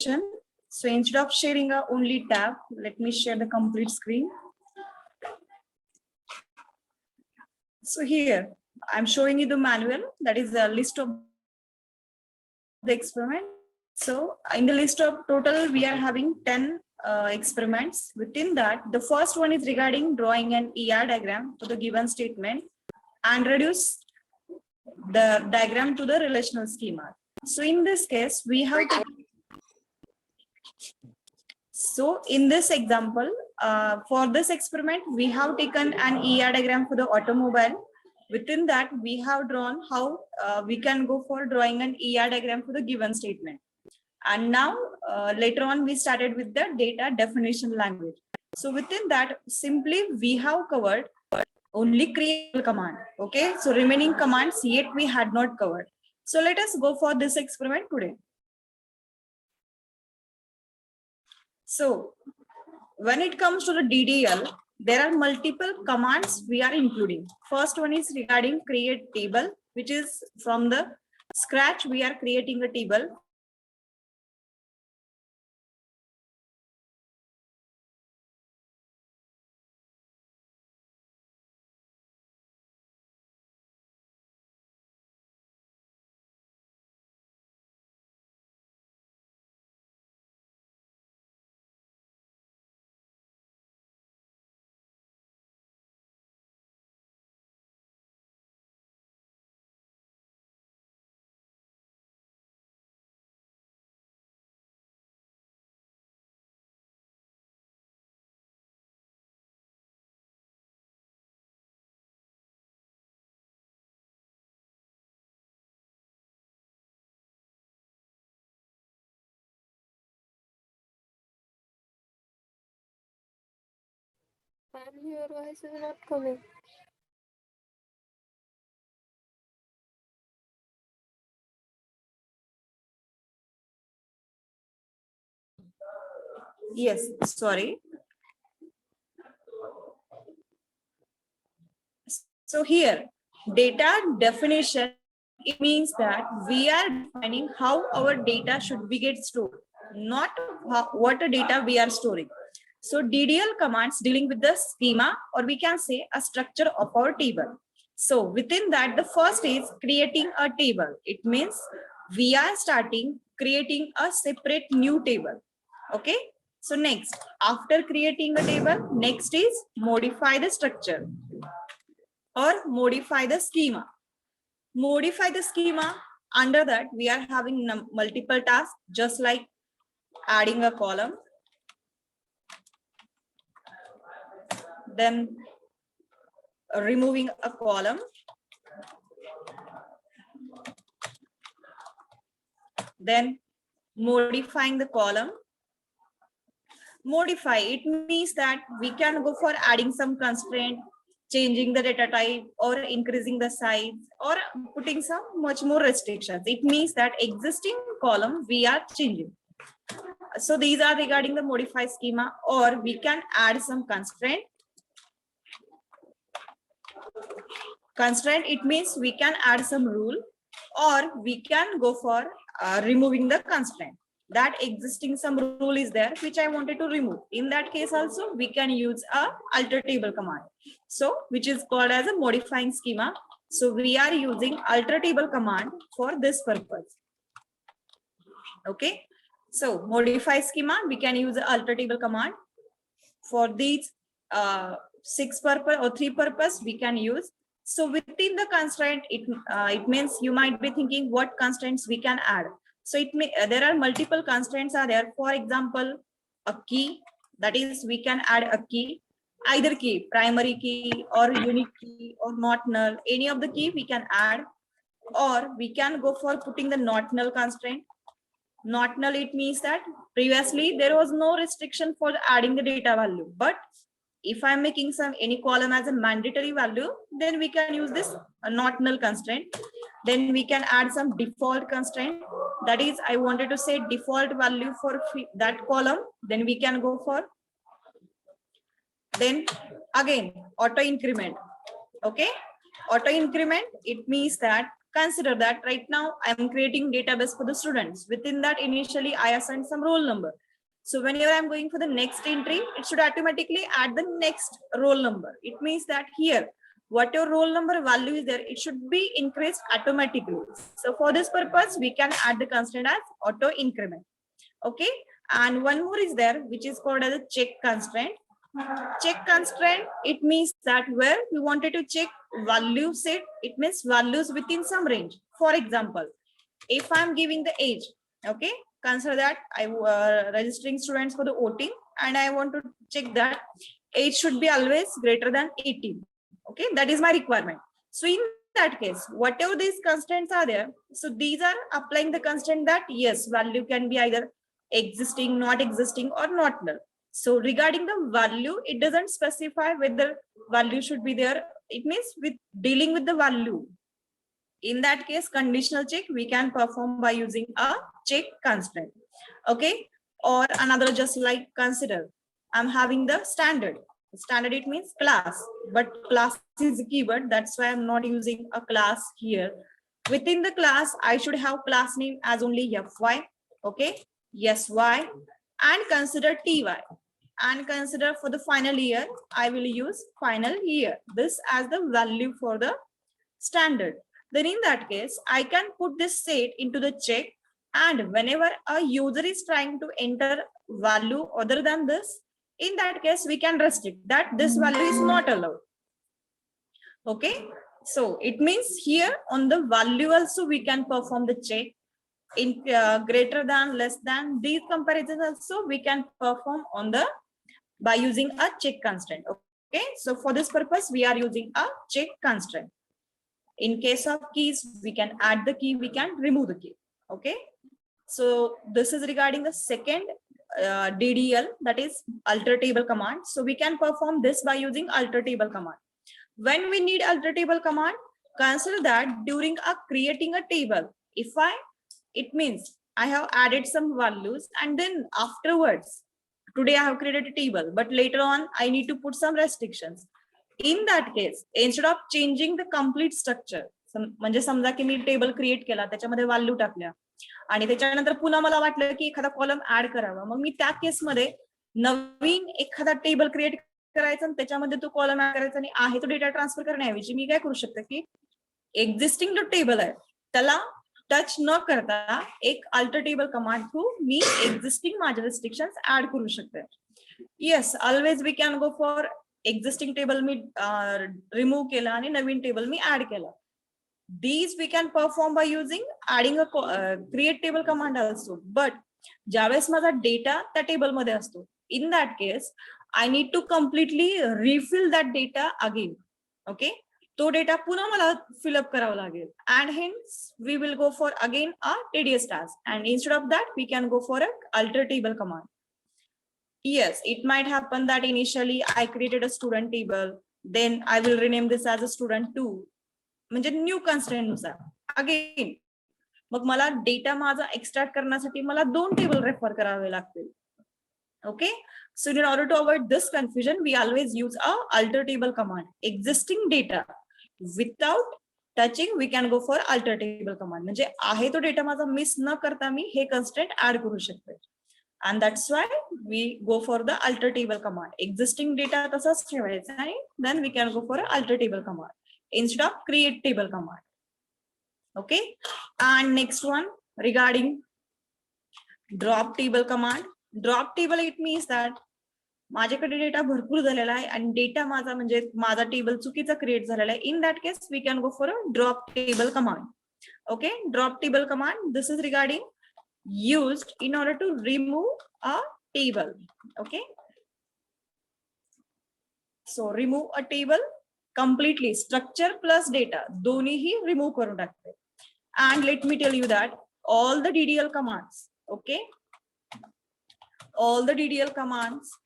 So instead of sharing a only tab, let me share the complete screen. So here I'm showing you the manual, that is a list of the experiment. So in the list of total, we are having 10 experiments. Within that, the first one is regarding drawing an ER diagram for the given statement and reduce the diagram to the relational schema. So in this case, we have to. So in this example, for this experiment, we have taken an ER diagram for the automobile. Within that, we have drawn how we can go for drawing an ER diagram for the given statement. And now later on, we started with the data definition language. So within that, simply we have covered only create command. Okay, so remaining commands yet we had not covered. So let us go for this experiment today. So when it comes to the DDL, there are multiple commands we are including. First one is regarding create table, which is from the scratch we are creating a table. Your voice is not coming. Yes, sorry. So here, data definition, it means that we are defining how our data should be get stored, not what data we are storing. So DDL commands dealing with the schema, or we can say a structure of our table. So within that, the first is creating a table. It means we are starting creating a separate new table. Okay. So next, after creating a table, next is modify the structure or modify the schema. Modify the schema, under that we are having multiple tasks, just like adding a column, then removing a column, then modifying the column. Modify, it means that we can go for adding some constraint, changing the data type, or increasing the size, or putting some much more restrictions. It means that existing column we are changing. So these are regarding the modify schema, or we can add some constraint. Constraint, it means we can add some rule, or we can go for removing the constraint. That existing some rule is there which I wanted to remove. In that case also we can use a alter table command, so which is called as a modifying schema. So we are using alter table command for this purpose. Okay, so modify schema, we can use the alter table command for these 6 purpose or 3 purpose we can use. So within the constraint, it means you might be thinking what constraints we can add. So it may there are multiple constraints are there. For example, a key, that is we can add a key, either key, primary key or unique key or not null, any of the key we can add, or we can go for putting the not null constraint. Not null, it means that previously there was no restriction for adding the data value, but if I'm making some any column as a mandatory value, then we can use this not null constraint. Then we can add some default constraint, that is I wanted to say default value for that column, then we can go for. Then again auto increment. Okay, auto increment, it means that Consider that right now I am creating database for the students. Within that, initially I assigned some roll number. So whenever I'm going for the next entry, it should automatically add the next roll number. It means that here, what your roll number value is there, it should be increased automatically. So for this purpose, we can add the constraint as auto increment. Okay. And one more is there, which is called as a check constraint. Check constraint, it means that where we wanted to check value set, it means values within some range. For example, if I'm giving the age, okay, consider that I registering students for the voting and I want to check that age should be always greater than 18. Okay, that is my requirement. So in that case, whatever these constraints are there, so these are applying the constraint that yes, value can be either existing, not existing, or not null. So regarding the value, it doesn't specify whether value should be there. It means with dealing with the value. In that case, conditional check we can perform by using a check constraint. Okay. Or another, just like consider, I'm having the standard. Standard, it means class, but class is a keyword. That's why I'm not using a class here. Within the class, I should have class name as only FY. Okay. SY and consider TY. And consider for the final year, I will use final year. This as the value for the standard. Then in that case, I can put this set into the check, and whenever a user is trying to enter value other than this, in that case, we can restrict that this value is not allowed. Okay. So it means here on the value also we can perform the check. In greater than, less than, these comparisons also we can perform on the by using a check constraint. Okay, so for this purpose we are using a check constraint. In case of keys, we can add the key, we can remove the key. Okay, so this is regarding the second DDL, that is alter table command. So we can perform this by using alter table command. When we need alter table command, consider that during creating a table, it means I have added some values and then afterwards, today I have created a table, but later on I need to put some restrictions. In that case, instead of changing the complete structure, म्हणजे समजा की मी table create केला, त्याच्यामध्ये value टाकल्या आणि त्याच्यानंतर पुन्हा मला वाटलं की एखादा कॉलम ऍड करावा, मग मी त्या केसमध्ये नवीन एखादा टेबल क्रिएट करायचा आणि त्याच्यामध्ये तो कॉलम ऍड करायचा आणि आहे तो डेटा ट्रान्सफर करण्याऐवजी मी काय करू शकते की एक्झिस्टिंग जो टेबल आहे त्याला टच न करता एक अल्टर टेबल कमांड थ्रू मी एक्झिस्टिंग माझे रिस्ट्रिक्शन्स ऍड करू शकते. Yes, always we can go for existing table मी रिमूव्ह केला आणि नवीन टेबल मी ऍड केला. These we can perform by using adding a create table command also. But ज्यावेळेस माझा डेटा त्या टेबल मध्ये असतो, in that case I need to completely refill that data again. Okay, तो डेटा पुन्हा मला फिलअप करावा लागेल, and hence we will go for again a tedious task, and instead of that we can go for a alter table command. Yes, it might happen that initially I created a student table, then I will rename this as a student 2, म्हणजे new constraint नुसार again मग मला data माझा extract करण्यासाठी मला 2 table refer करावे लागतील. Okay, so in order to avoid this confusion we always use a alter table command. Existing data without touching we can go for alter table command, म्हणजे आहे तो data माझा miss न करता मी हे कन्स्ट्रेंट ऍड करू शकते. And that's why we go for the alter table command. Existing data तसाच ठेवायचा आणि then we can go for a alter table command instead of create table command. Okay, and next one regarding drop table command. Drop table, it means that माझ्याकडे data भरपूर झालेला आहे आणि data माझा म्हणजे माझा टेबल चुकीचा क्रिएट झालेला आहे. In that case we can go for a drop table command. Okay, drop table command, this is regarding used in order to remove a table. Okay, so remove a table completely, structure plus data दोन्हीही remove करून टाकते. And let me tell you that all the DDL commands, okay, all the DDL commands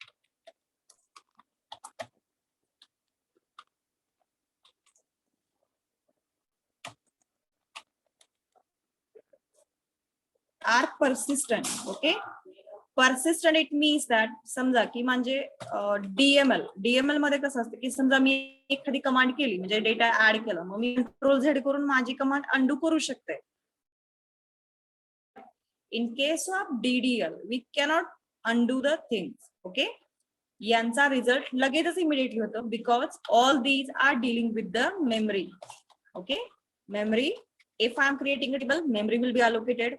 are persistent. Okay, Persistent it means that समजा की म्हणजे DML मध्ये कसं असतं की समजा मी एखादी कमांड केली म्हणजे डेटा ऍड केला मग मी कंट्रोल झेड करून माझी कमांड अंडू करू शकते. In case of DDL, we cannot undo the things. Okay. यांचा रिझल्ट लगेचच इमिडिएटली होतो because all these are dealing with the memory. Okay. Memory. If I am creating a table, memory will be allocated.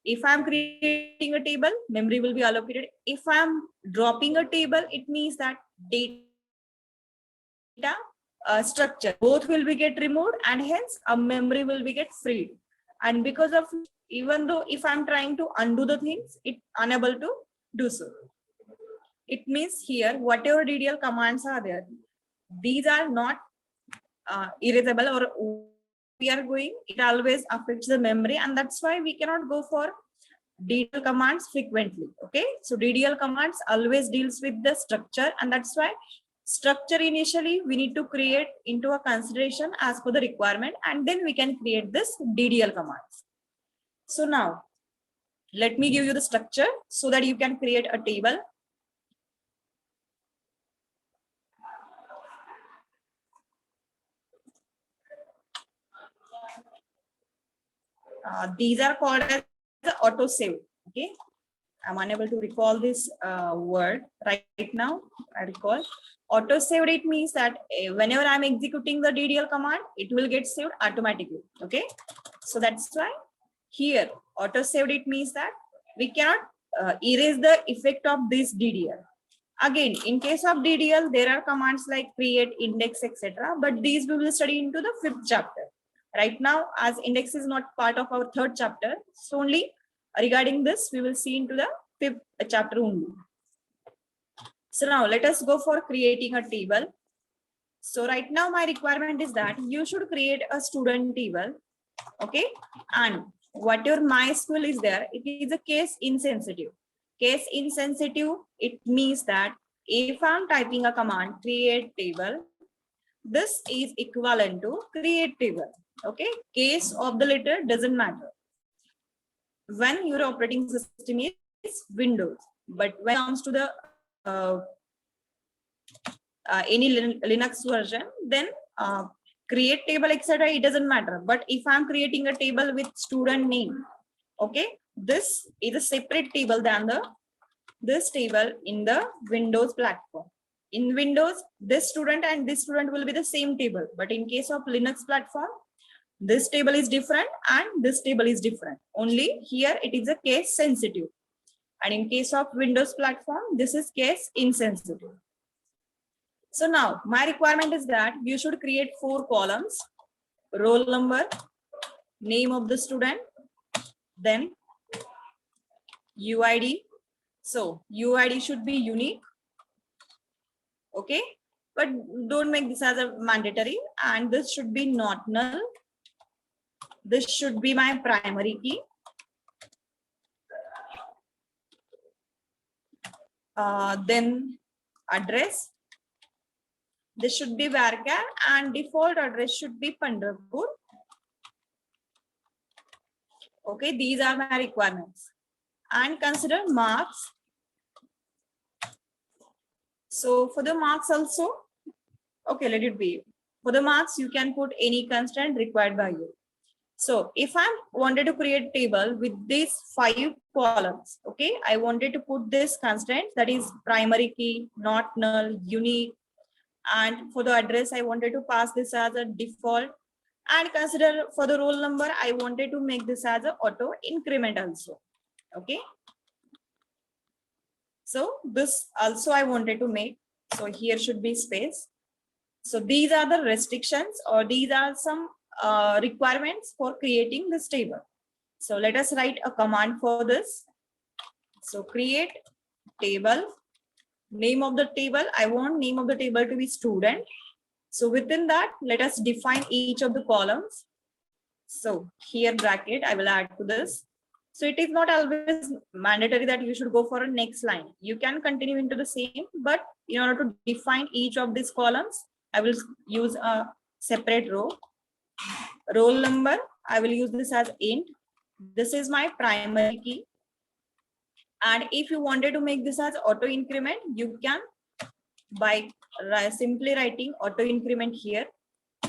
If I am creating a table, memory will be allocated. If I am dropping a table, it means that data structure both will be get removed and hence a memory will be get freed. And because of even though if I'm trying to undo the things, it unable to do so. It means here whatever DDL commands are there, these are not erasable or we are going, it always affects the memory and that's why we cannot go for DDL commands frequently. Okay, so DDL commands always deals with the structure and that's why structure initially we need to create into a consideration as per the requirement and then we can create this DDL commands. So now let me give you the structure so that you can create a table. These are called as the auto save. Okay, I'm unable to recall this word right now. I recall auto saved. It means that whenever I'm executing the DDL command, it will get saved automatically. Okay, so that's why here auto saved. It means that we cannot erase the effect of this DDL. Again, in case of DDL, there are commands like create, index, etc. But these we will study into the 5th chapter. Right now, as index is not part of our 3rd chapter, so only regarding this, we will see into the 5th chapter only. So now let us go for creating a table. So right now my requirement is that you should create a student table. Okay. And whatever MySQL is there, it is a case insensitive. Case insensitive, it means that if I'm typing a command create table, this is equivalent to create table. Okay. Case of the letter doesn't matter. When your operating system is Windows, but when it comes to the any Linux version, then create table etc. It doesn't matter. But if I'm creating a table with student name, okay, this is a separate table than this table in the Windows platform. In Windows, this student and this student will be the same table, but in case of Linux platform, this table is different and this table is different. Only here it is a case sensitive. And in case of Windows platform, this is case insensitive. So now my requirement is that you should create 4 columns: roll number, name of the student, then UID. So UID should be unique. Okay, but don't make this as a mandatory, and this should be not null. This should be my primary key. Then address. This should be varchar and default address should be Pandharpur. Okay, these are my requirements. And consider marks. So for the marks also, okay, let it be. For the marks, you can put any constraint required by you. So if I wanted to create table with these 5 columns, okay, I wanted to put this constraint, that is primary key, not null, unique. And for the address, I wanted to pass this as a default. And consider for the roll number, I wanted to make this as a auto increment also. Okay. So this also I wanted to make. So here should be space. So these are the restrictions, or these are some requirements for creating this table. So let us write a command for this. So create table, name of the table. I want name of the table to be student. So within that, let us define each of the columns. So here bracket, I will add to this. So it is not always mandatory that you should go for a next line. You can continue into the same, but in order to define each of these columns, I will use a separate row. Roll number, I will use this as int. This is my primary key. And if you wanted to make this as auto increment, you can by simply writing auto increment here.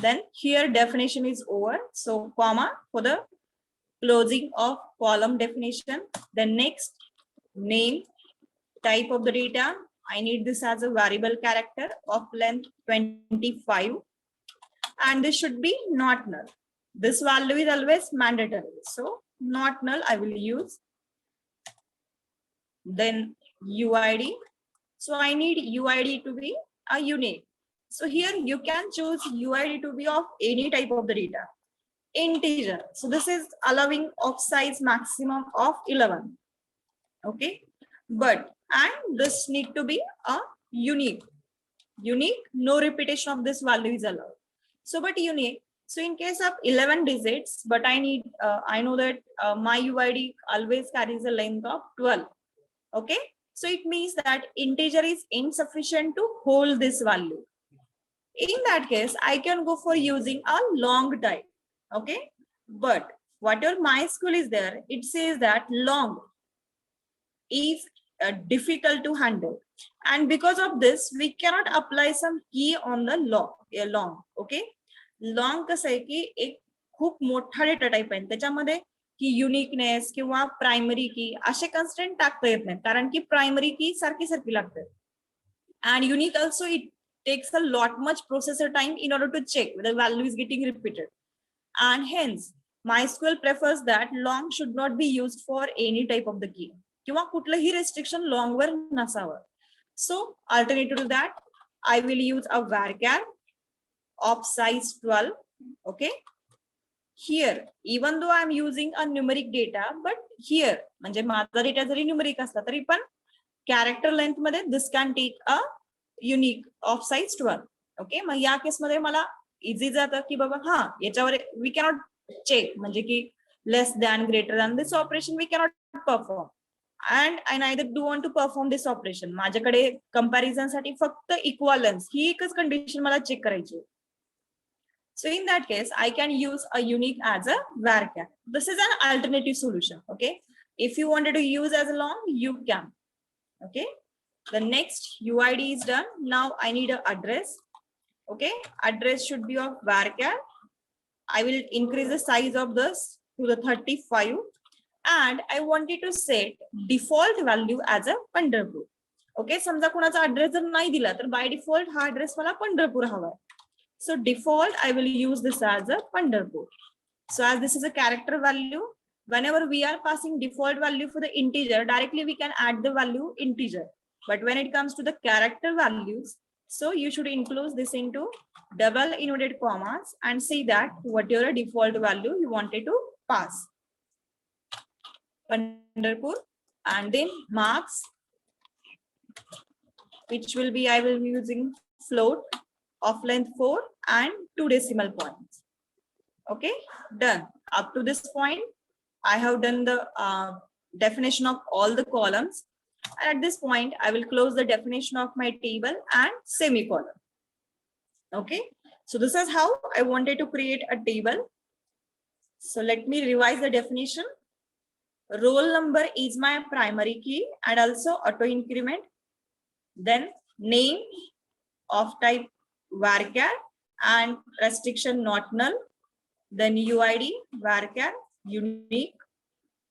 Then here definition is over. So comma for the closing of column definition. The next name, type of the data. I need this as a variable character of length 25. And this should be not null. This value is always mandatory. So not null I will use. Then UID. So I need UID to be a unique. So here you can choose UID to be of any type of the data. Integer. So this is allowing of size maximum of 11. Okay. But, and this need to be a unique. Unique, no repetition of this value is allowed. So, but unique. So in case of 11 digits, but I need, I know that my UID always carries a length of 12. Okay. So it means that integer is insufficient to hold this value. In that case, I can go for using a long type. Okay. But whatever MySQL is there, it says that long is difficult to handle. And because of this, we cannot apply some key on the long. Okay. Long कसं आहे की एक खूप मोठा data type आहे त्याच्यामध्ये की uniqueness किंवा प्रायमरी की असे कन्स्ट्रेंट टाकता येत नाही कारण की प्रायमरी की सारखी सारखी लागते and unique also it takes a lot much processor time in order to check whether the value is getting repeated, and hence MySQL prefers that long should not be used for any type of the key किंवा कुठलंही restriction long वर नसावं. So alternative to that I will use a varchar of size 12. Okay. Here, even though I'm using a numeric data, but here, म्हणजे माझा data जरी numeric असला तरी पण character length मध्ये this can take a unique of size 12. Okay. मग या case मध्ये मला easy जातं की बाबा हा याच्यावर we cannot check म्हणजे की less than greater than this operation we cannot perform. And I neither do want to perform this operation. माझ्याकडे comparison साठी फक्त equivalence ही एकच condition मला check करायची. So in that case, I can use a unique as a varchar. This is an alternative solution. Okay. If you wanted to use as a long, you can. Okay. The next UID is done. Now I need an address. Okay. Address should be of varchar. I will increase the size of this to the 35. And I wanted to set default value as a Pandharpur. Okay. समजा कुणाचा address जर नाही दिला तर by default हा address मला पंढरपूर हवा आहे. So default, I will use this as a Pandharpur. So as this is a character value, whenever we are passing default value for the integer, directly we can add the value integer. But when it comes to the character values, so you should include this into double inverted commas and say that whatever default value you wanted to pass. Pandharpur, and then marks, which will be, I will be using float of length 4 and 2 decimal points. Okay, done. Up to this point, I have done the definition of all the columns. And at this point, I will close the definition of my table and semicolon. Okay, so this is how I wanted to create a table. So let me revise the definition. Roll number is my primary key and also auto increment. Then name of type varchar and restriction not null. Then UID varchar unique.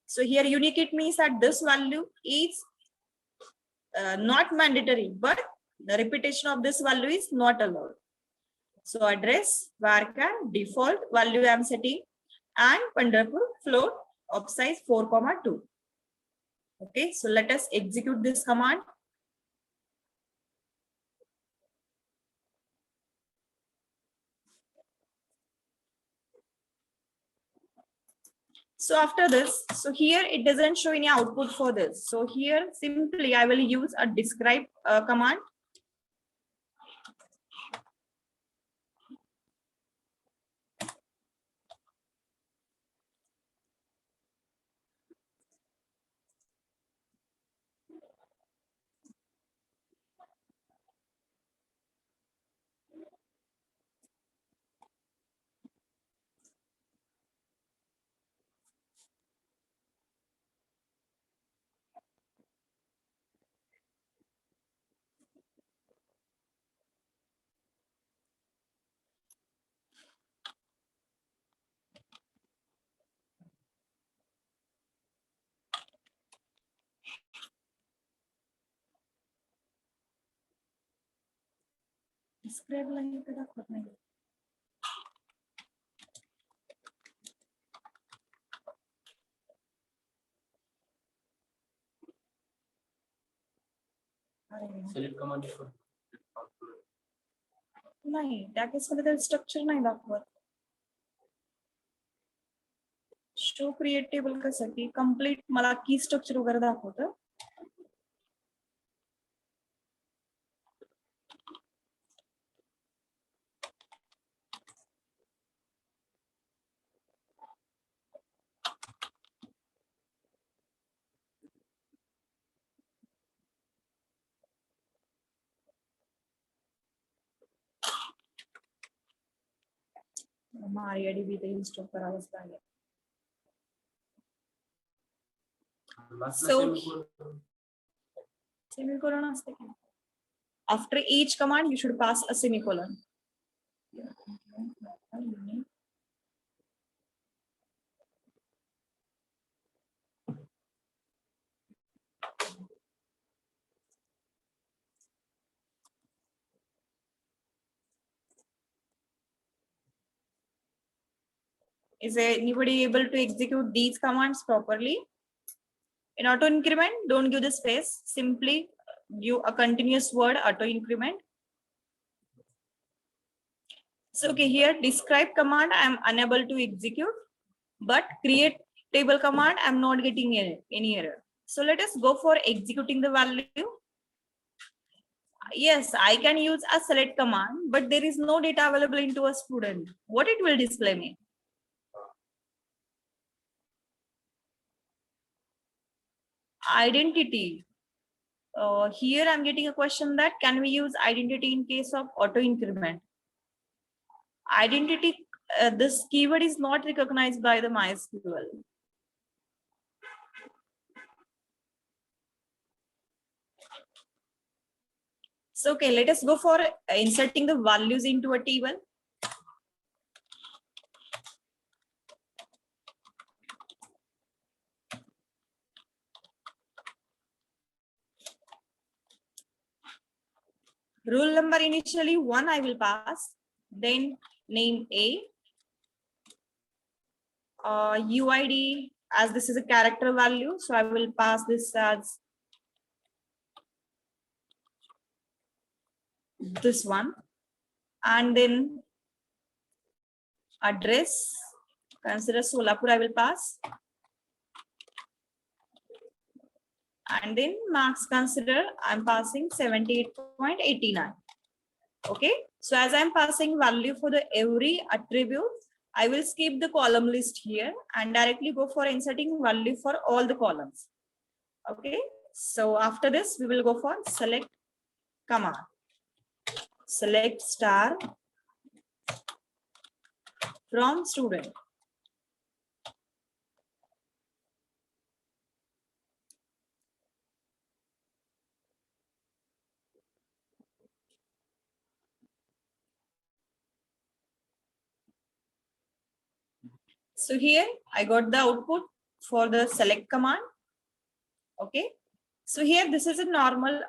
So here unique, it means that this value is not mandatory, but the repetition of this value is not allowed. So address varchar default value I am setting and Pandharpur float of size 4,2. Okay, so let us execute this command. So after this, so here it doesn't show any output for this. So here simply I will use a describe command. Describe line पे दाखवत नाही. Select command नाही त्या केसमध्ये structure नाही दाखवत. Show create table कसं की कम्प्लीट मला की स्ट्रक्चर वगैरे दाखवतं. MariaDB ते इन्स्टॉल करावंच लागेल. So semicolon असते की after each command you should pass a semicolon. Is anybody able to execute these commands properly? In auto increment, don't give the space. Simply give a continuous word auto increment. So okay, here describe command I am unable to execute, but create table command I am not getting any error. So let us go for executing the value. Yes, I can use a select command, but there is no data available into a student. What it will display me? Identity. Here I'm getting a question that can we use identity in case of auto increment? Identity, this keyword is not recognized by the MySQL. So okay, let us go for inserting the values into a table. Rule number initially 1 I will pass, then name A, UID as this is a character value, so I will pass this as this one, and then address, consider Solapur I will pass, and then marks consider I'm passing 78.89. Okay, so as I'm passing value for the every attribute, I will skip the column list here and directly go for inserting value for all the columns. Okay, so after this we will go for select command. Select star from student. So here I got the output for the select command. Okay, so here this is a normal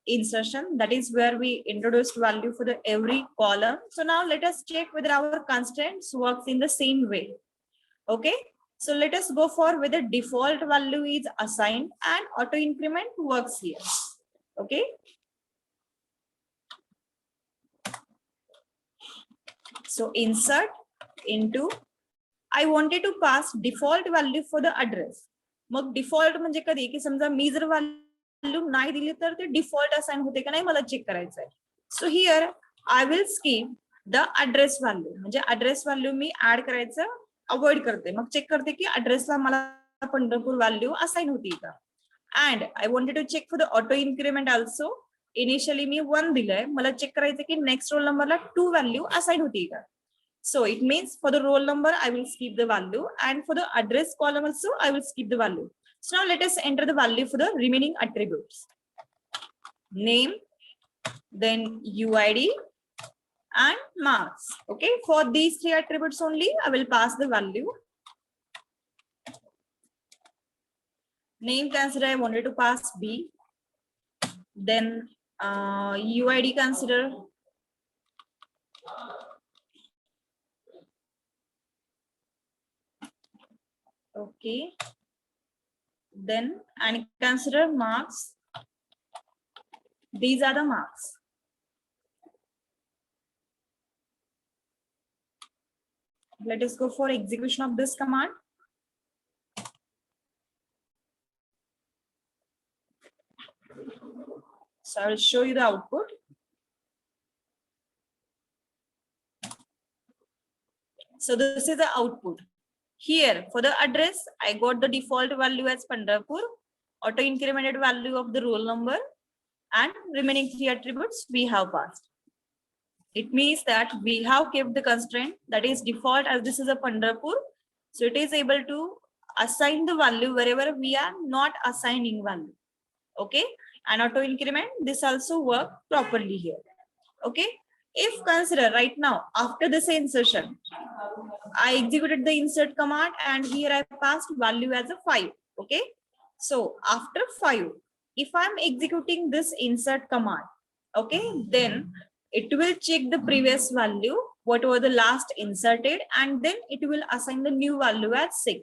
insertion, that is where we introduced value for the every column. So now let us check whether our constraints works in the same way. Okay, so let us go for whether default value is assigned and auto increment works here. Okay, so insert into, I wanted to pass default value for the address. Mug default म्हणजे कधी की समजा मी जर value नाही दिली तर ते default assign होते का नाही मला चेक करायचं आहे. So here I will skip the address value, म्हणजे ऍड्रेस व्हॅल्यू मी ऍड करायचं अवॉइड करते, मग चेक करते की ऍड्रेसला मला पंढरपूर व्हॅल्यू असाइन होती का. And I wanted to check for the auto increment also. Initially मी 1 दिलंय, मला चेक करायचं की नेक्स्ट रोल नंबरला 2 व्हॅल्यू असाइन होती का. So it means for the roll number, I will skip the value, and for the address column also, I will skip the value. So now let us enter the value for the remaining attributes. Name, then UID, and marks. Okay, for these 3 attributes only, I will pass the value. Name consider I wanted to pass B. Then UID consider Okay. Then, and consider marks. These are the marks. Let us go for execution of this command. So I will show you the output. So this is the output. Here for the address, I got the default value as Pandharpur, auto incremented value of the roll number, and remaining 3 attributes we have passed. It means that we have kept the constraint that is default as this is a Pandharpur. So it is able to assign the value wherever we are not assigning value. Okay. And auto increment, this also work properly here. Okay. If consider right now, after this insertion, I executed the insert command and here I passed value as a 5. Okay. So after 5, if I'm executing this insert command, okay, then it will check the previous value, what was the last inserted, and then it will assign the new value as 6.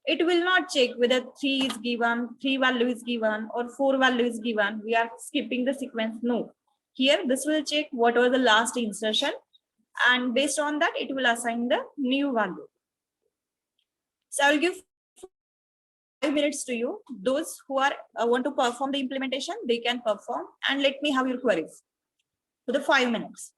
It will not check whether 3 is given, 3 value is given, or 4 value is given. We are skipping the sequence. No. Here, this will check what was the last insertion, and based on that, it will assign the new value. So I'll give 5 minutes to you. Those who are want to perform the implementation, they can perform, and let me have your queries for the 5 minutes.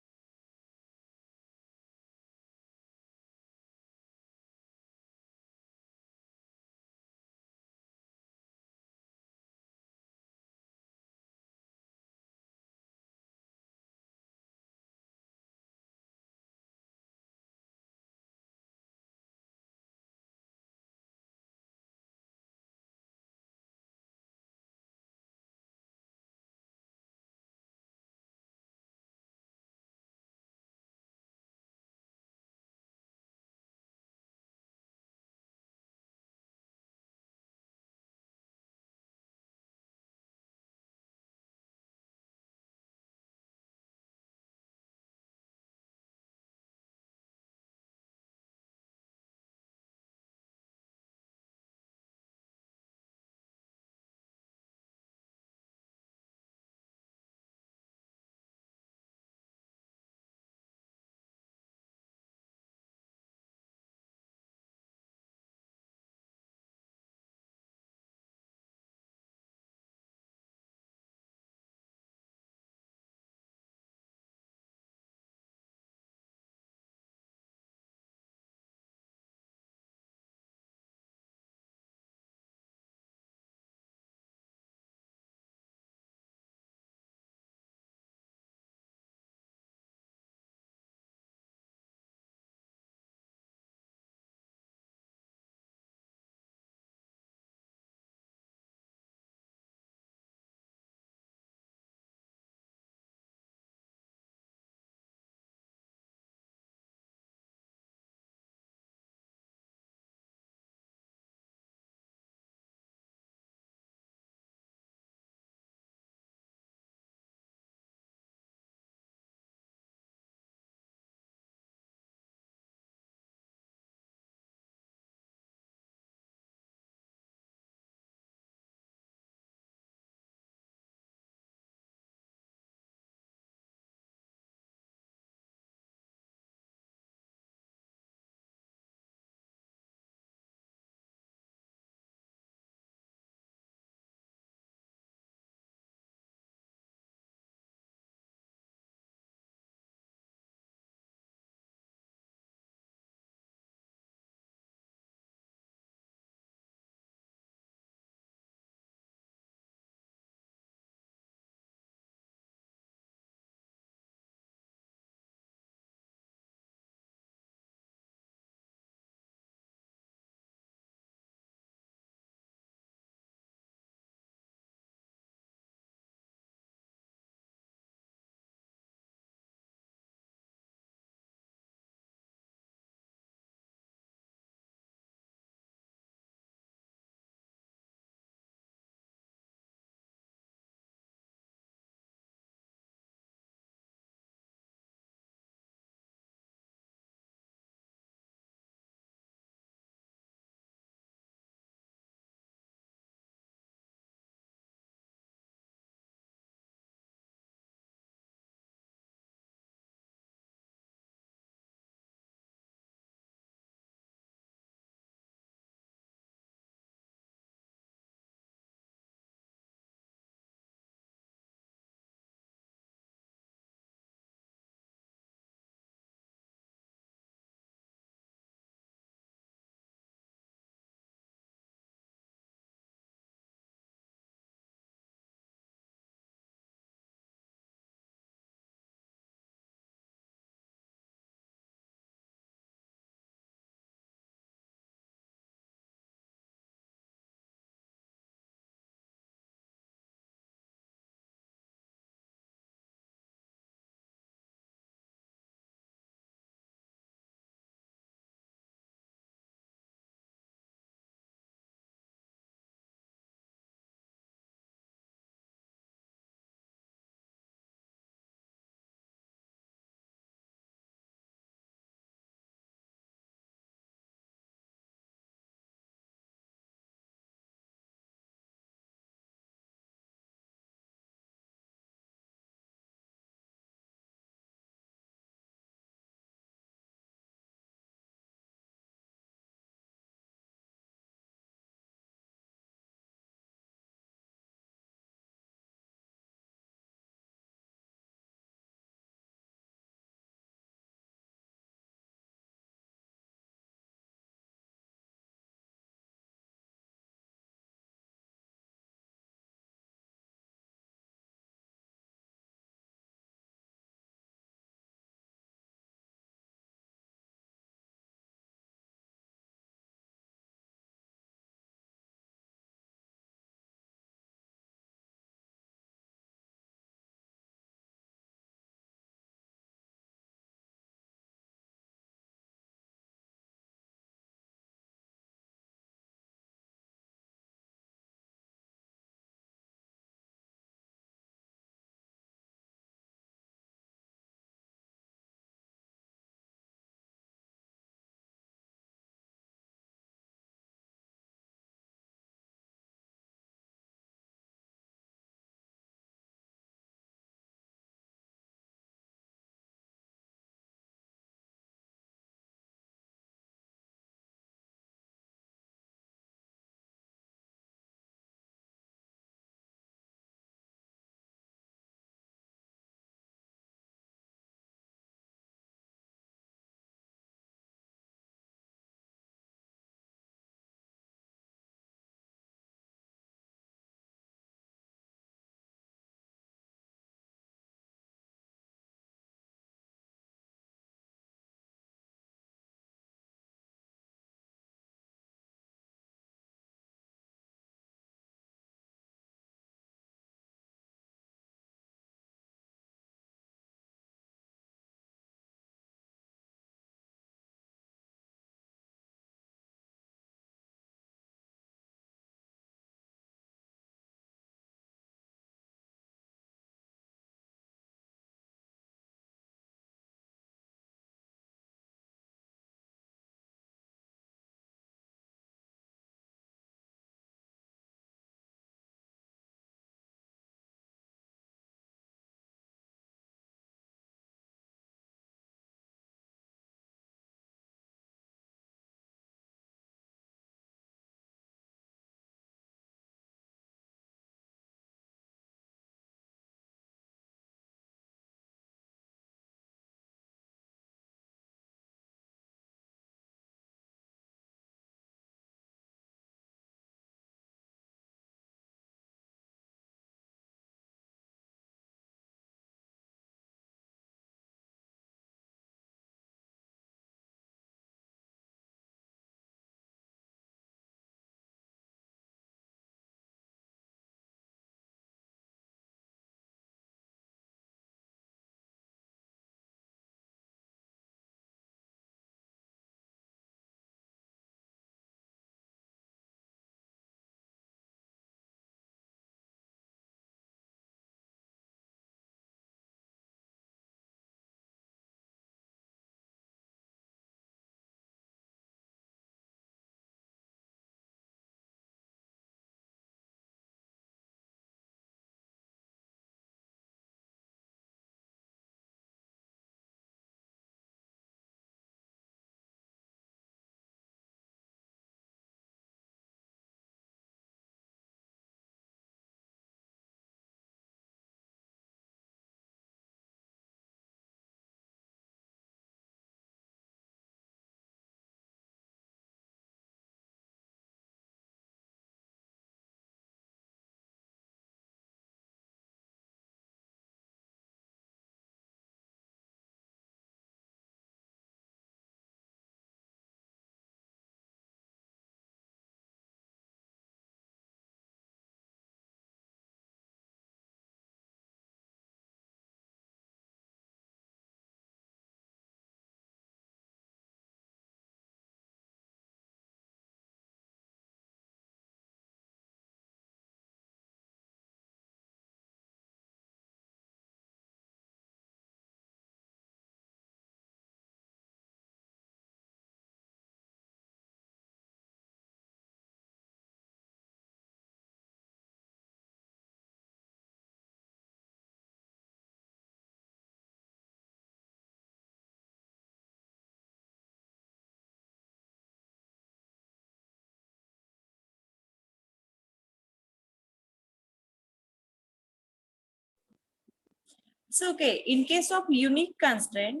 So, okay, in case of unique constraint,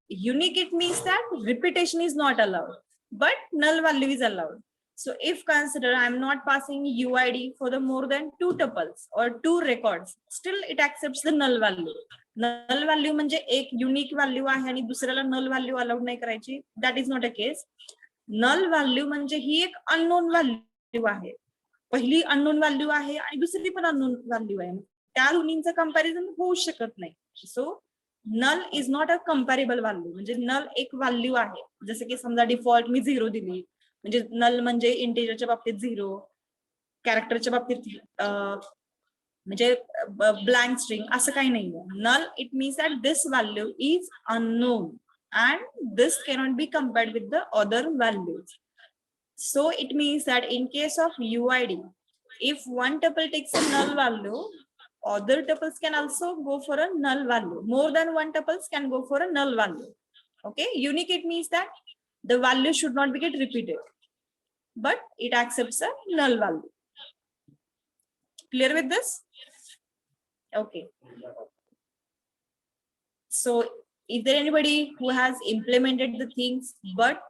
unique it means that repetition is not allowed, but null value is allowed. So if consider I'm not passing UID for the more than 2 tuples or 2 records, still it accepts the null value. Null value म्हणजे एक unique value आहे आणि दुसऱ्याला null value allowed नाही करायची. That is not a case. Null value म्हणजे ही एक unknown value आहे. पहिली अननोन व्हॅल्यू आहे आणि दुसरी पण अननोन व्हॅल्यू आहे. त्या दोन्हींचं कंपॅरिझन होऊ शकत नाही. So null is not a comparable value. म्हणजे नल एक व्हॅल्यू आहे. जसं की समजा डिफॉल्ट मी 0 दिली, म्हणजे नल म्हणजे इंटिजरच्या बाबतीत 0, कॅरेक्टरच्या बाबतीत म्हणजे ब्लँक स्ट्रिंग असं काही नाहीये. Null it means that this value is unknown and this cannot be compared with the other values. So it means that in case of UID, if one tuple takes a null value, other tuples can also go for a null value. More than one tuples can go for a null value. Okay, unique it means that the value should not be get repeated, but it accepts a null value. Clear with this? Okay. So is there anybody who has implemented the things but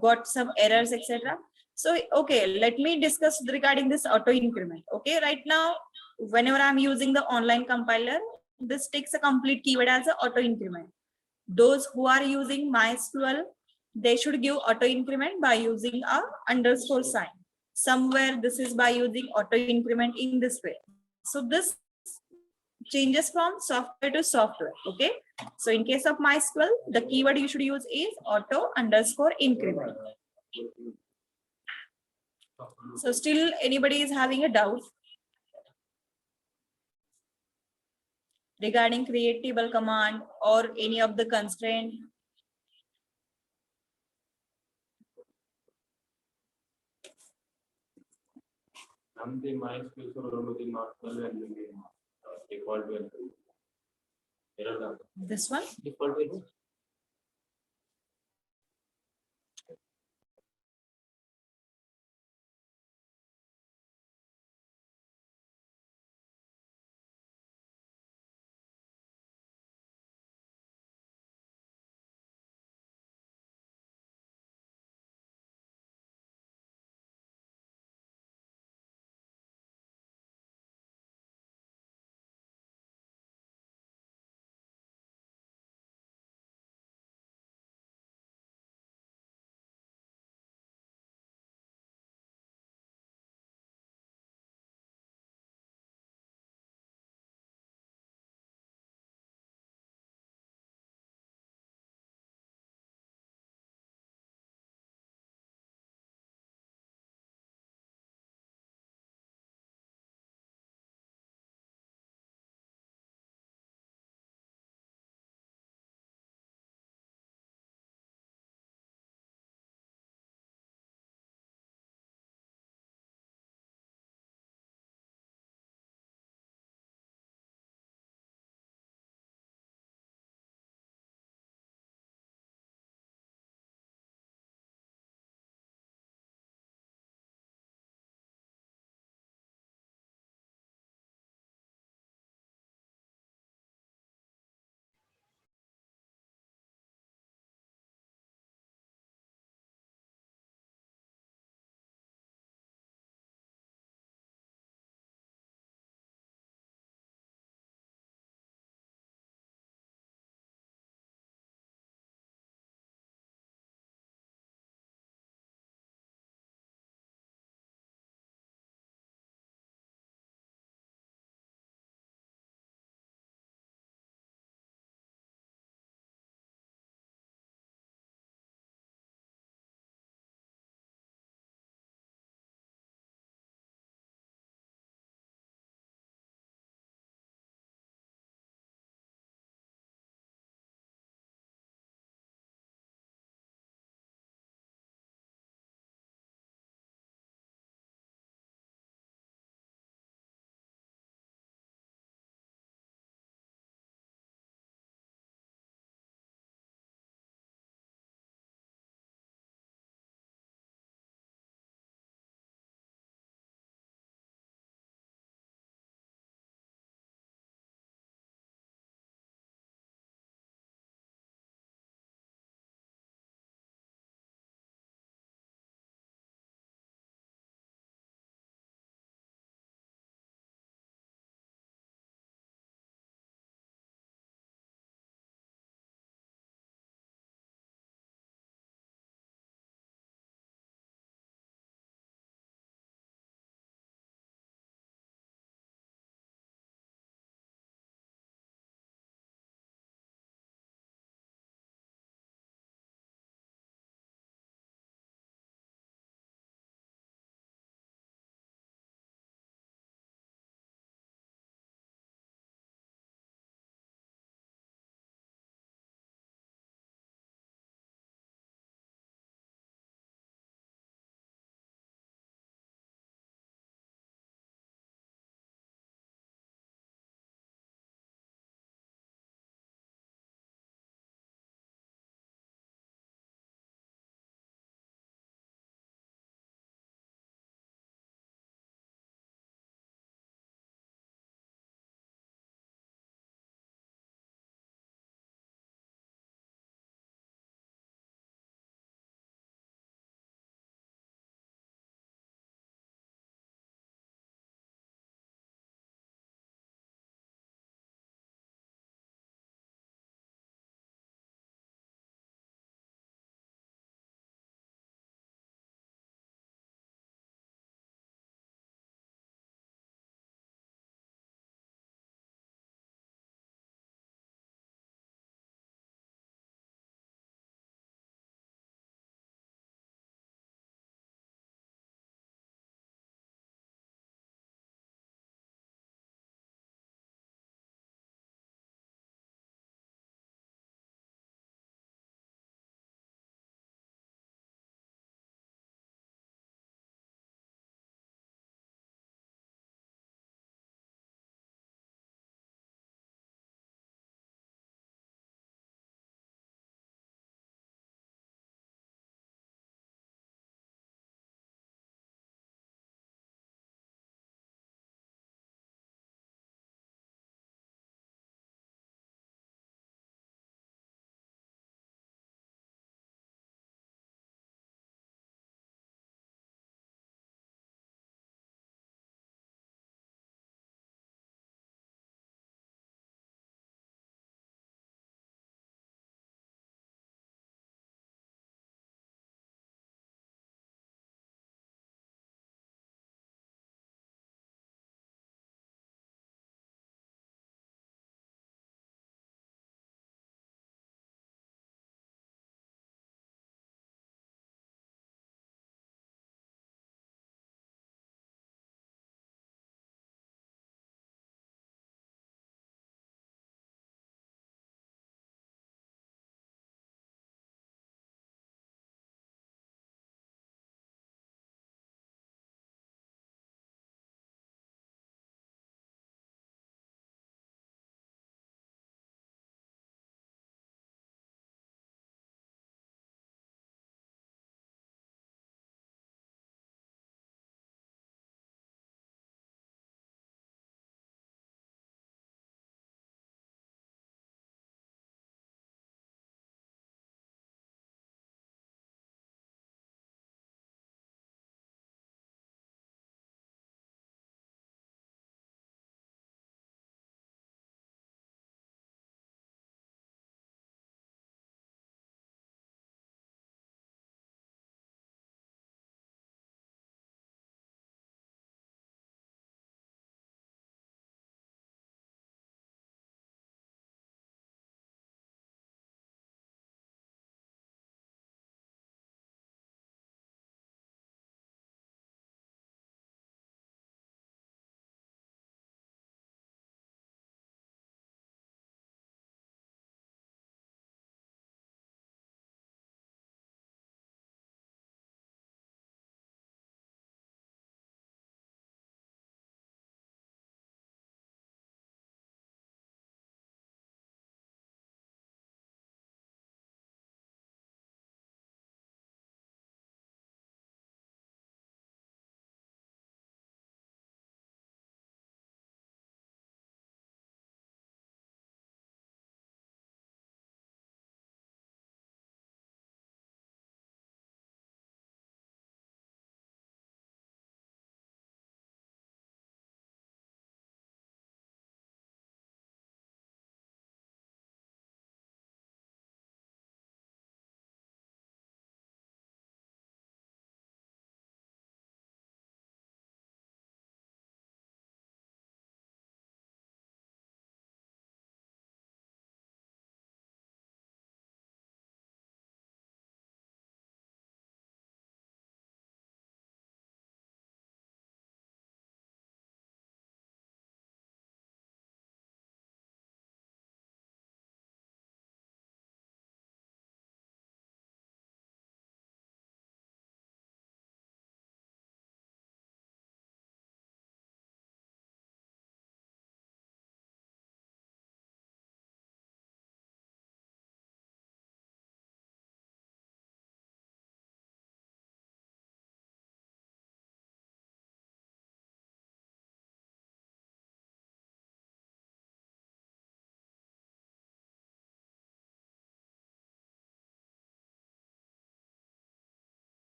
got some errors, etc.? So okay, let me discuss regarding this auto increment. Okay, right now whenever I'm using the online compiler, this takes a complete keyword as a auto increment. Those who are using MySQL, they should give auto increment by using a underscore sign. Somewhere this is by using auto increment in this way. So this changes from software to software. Okay, so in case of MySQL, the keyword you should use is auto underscore increment. So still anybody is having a doubt regarding create table command or any of the constraint? the MySQL server not default value. This one? Default value.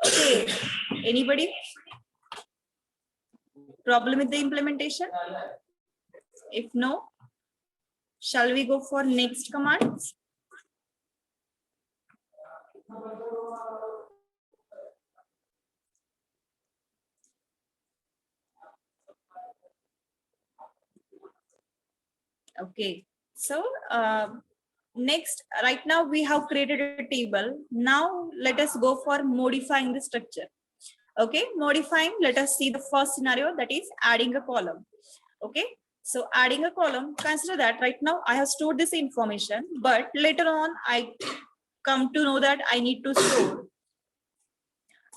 Okay, anybody? Problem with the implementation? If no, shall we go for next command? Okay, so next, right now we have created a table. Now let us go for modifying the structure. Okay, modifying, let us see the first scenario, that is adding a column. Okay, so adding a column, consider that right now I have stored this information, but later on I come to know that I need to store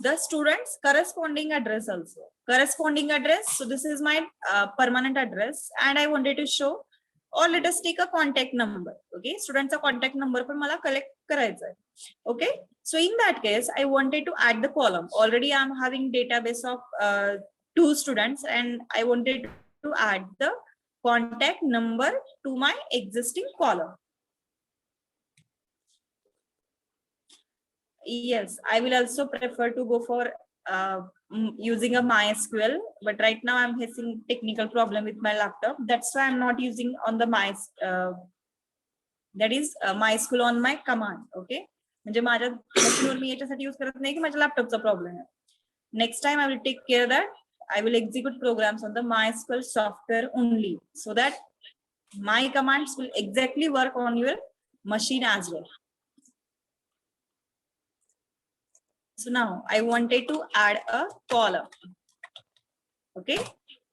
the student's corresponding address also. Corresponding address, so this is my permanent address and I wanted to show, or let us take a contact number. Okay, student's contact number पण मला collect करायचा आहे. Okay, so in that case I wanted to add the column. Already I am having database of 2 students and I wanted to add the contact number to my existing column. Yes, I will also prefer to go for using a MySQL, but right now I'm facing technical problem with my laptop. That's why I'm not using on the MySQL on my command. Okay, म्हणजे माझ्या मशीनवर मी याच्यासाठी use करत नाही की माझ्या लॅपटॉपचा problem आहे. Next time I will take care that I will execute programs on the MySQL software only, so that my commands will exactly work on your machine as well. So now I wanted to add a column. Okay,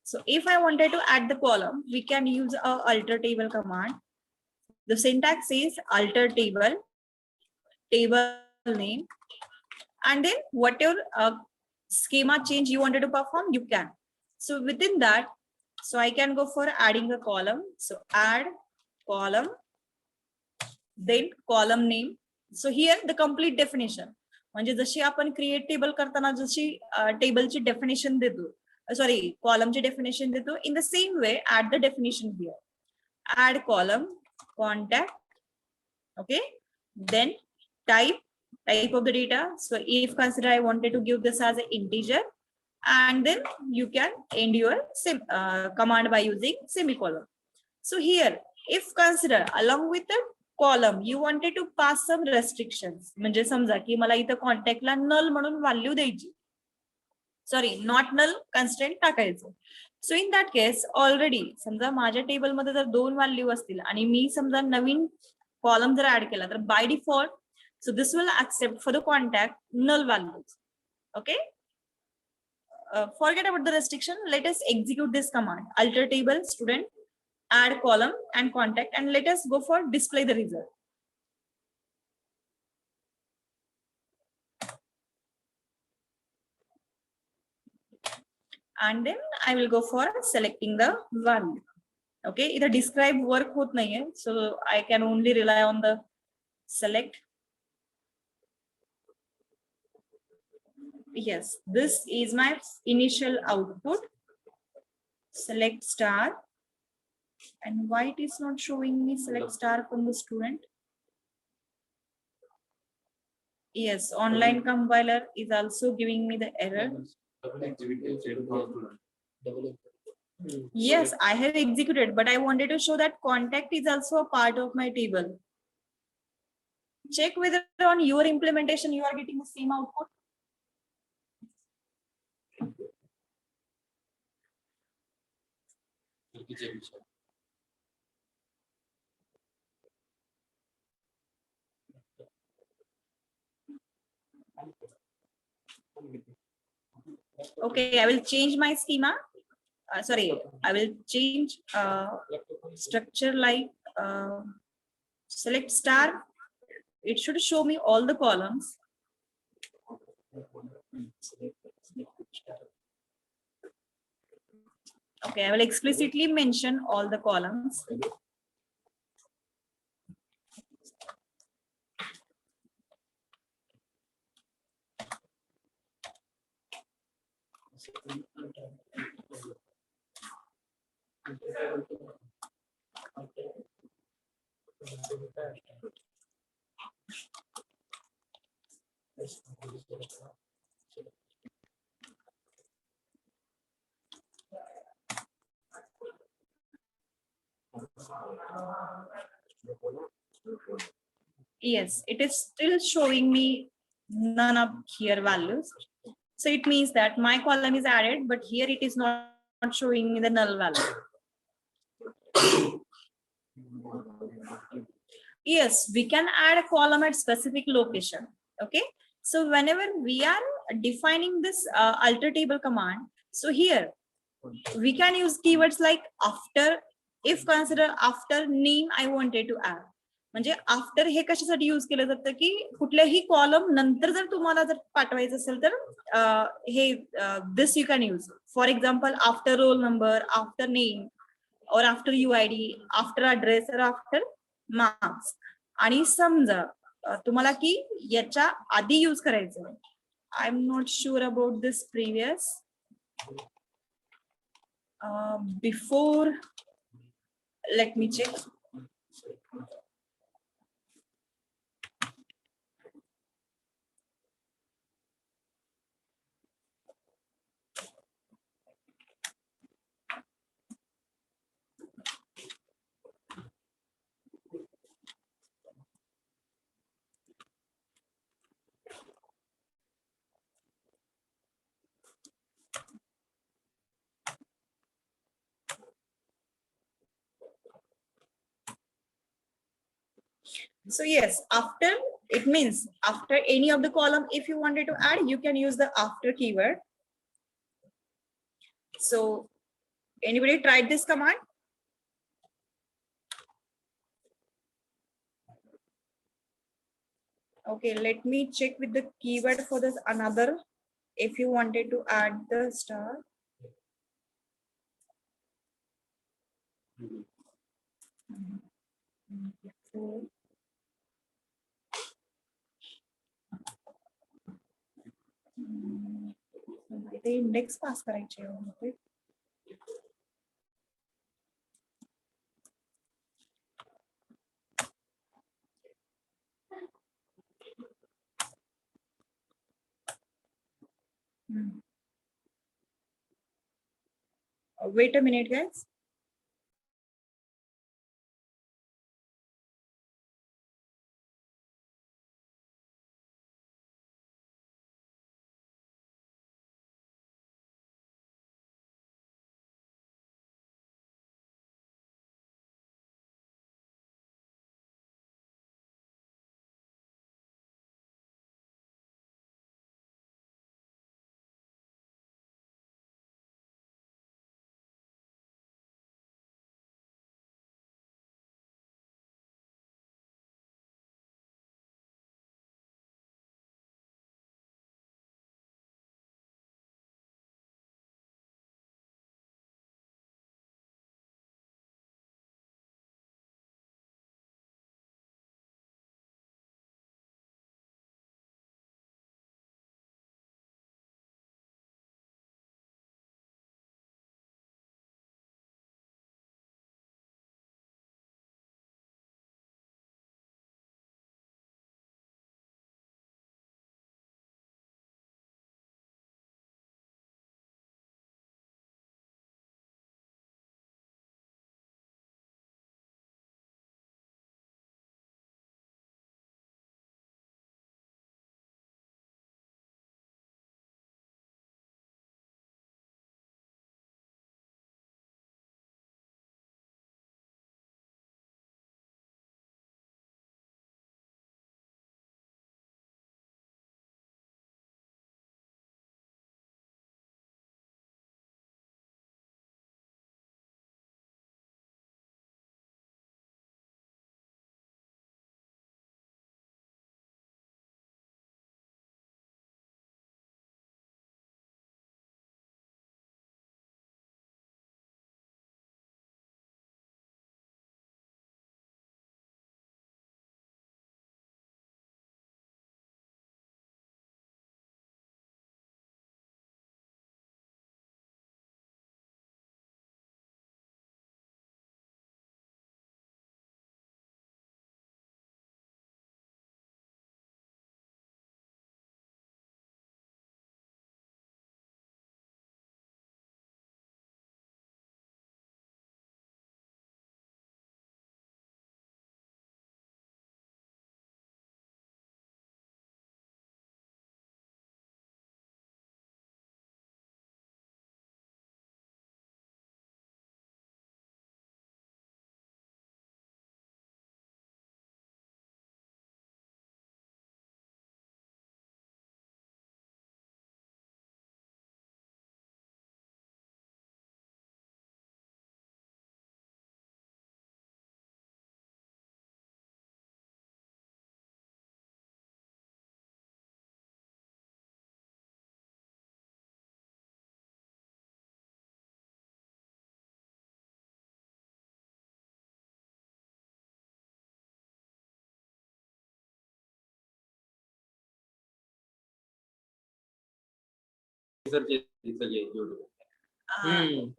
so if I wanted to add the column, we can use a alter table command. The syntax is alter table, table name, and then whatever schema change you wanted to perform, you can. So within that, so I can go for adding a column. So add column, then column name. So here the complete definition. म्हणजे जशी आपण create table करताना जशी टेबलची definition देतो, sorry कॉलमची definition देतो, in the same way add the definition here. Add column, contact, okay, then type of the data. So if consider I wanted to give this as an integer, and then you can end your command by using semicolon. So here if consider along with the column you wanted to pass some restrictions, म्हणजे समजा की मला इथं कॉन्टॅक्टला नल म्हणून value द्यायची, sorry not null constraint टाकायचं. सो in that case already समजा माझ्या टेबलमध्ये जर 2 व्हॅल्यू असतील आणि मी समजा नवीन कॉलम जर ऍड केला तर by default so this will accept for the contact null values. Okay, forget about the restriction. Let us execute this command, alter table student, add column and contact, and let us go for display the result. And then I will go for selecting the value. Okay, either describe work hot nahi hai, so I can only rely on the select. Yes, this is my initial output. Select star. And why it is not showing me select star from the student? Yes, online compiler is also giving me the error. Yes, I have executed, but I wanted to show that contact is also a part of my table. Check whether on your implementation you are getting the same output. Okay, I will change my schema. Sorry, I will change structure like select star. It should show me all the columns. Okay, I will explicitly mention all the columns. Yes, it is still showing me none of here values. So it means that my column is added, but here it is not showing me the null value. Yes, we can add a column at specific location. Okay. So whenever we are defining this alter table command, so here we can use keywords like after. If consider after name I wanted to add, म्हणजे after हे कशासाठी use केलं जातं की कुठल्याही column नंतर जर तुम्हाला जर पाठवायचं असेल तर हे this you can use. For example after roll number, after name or after UID, after address or after marks. आणि समजा तुम्हाला की याच्या आधी यूज करायचं, I am not sure about this previous. Before, let me check. So yes, after, it means after any of the column, if you wanted to add, you can use the after keyword. So anybody tried this command? Okay, let me check with the keyword for this another. If you wanted to add the star. ते index पास करायचे. Wait a minute, guys.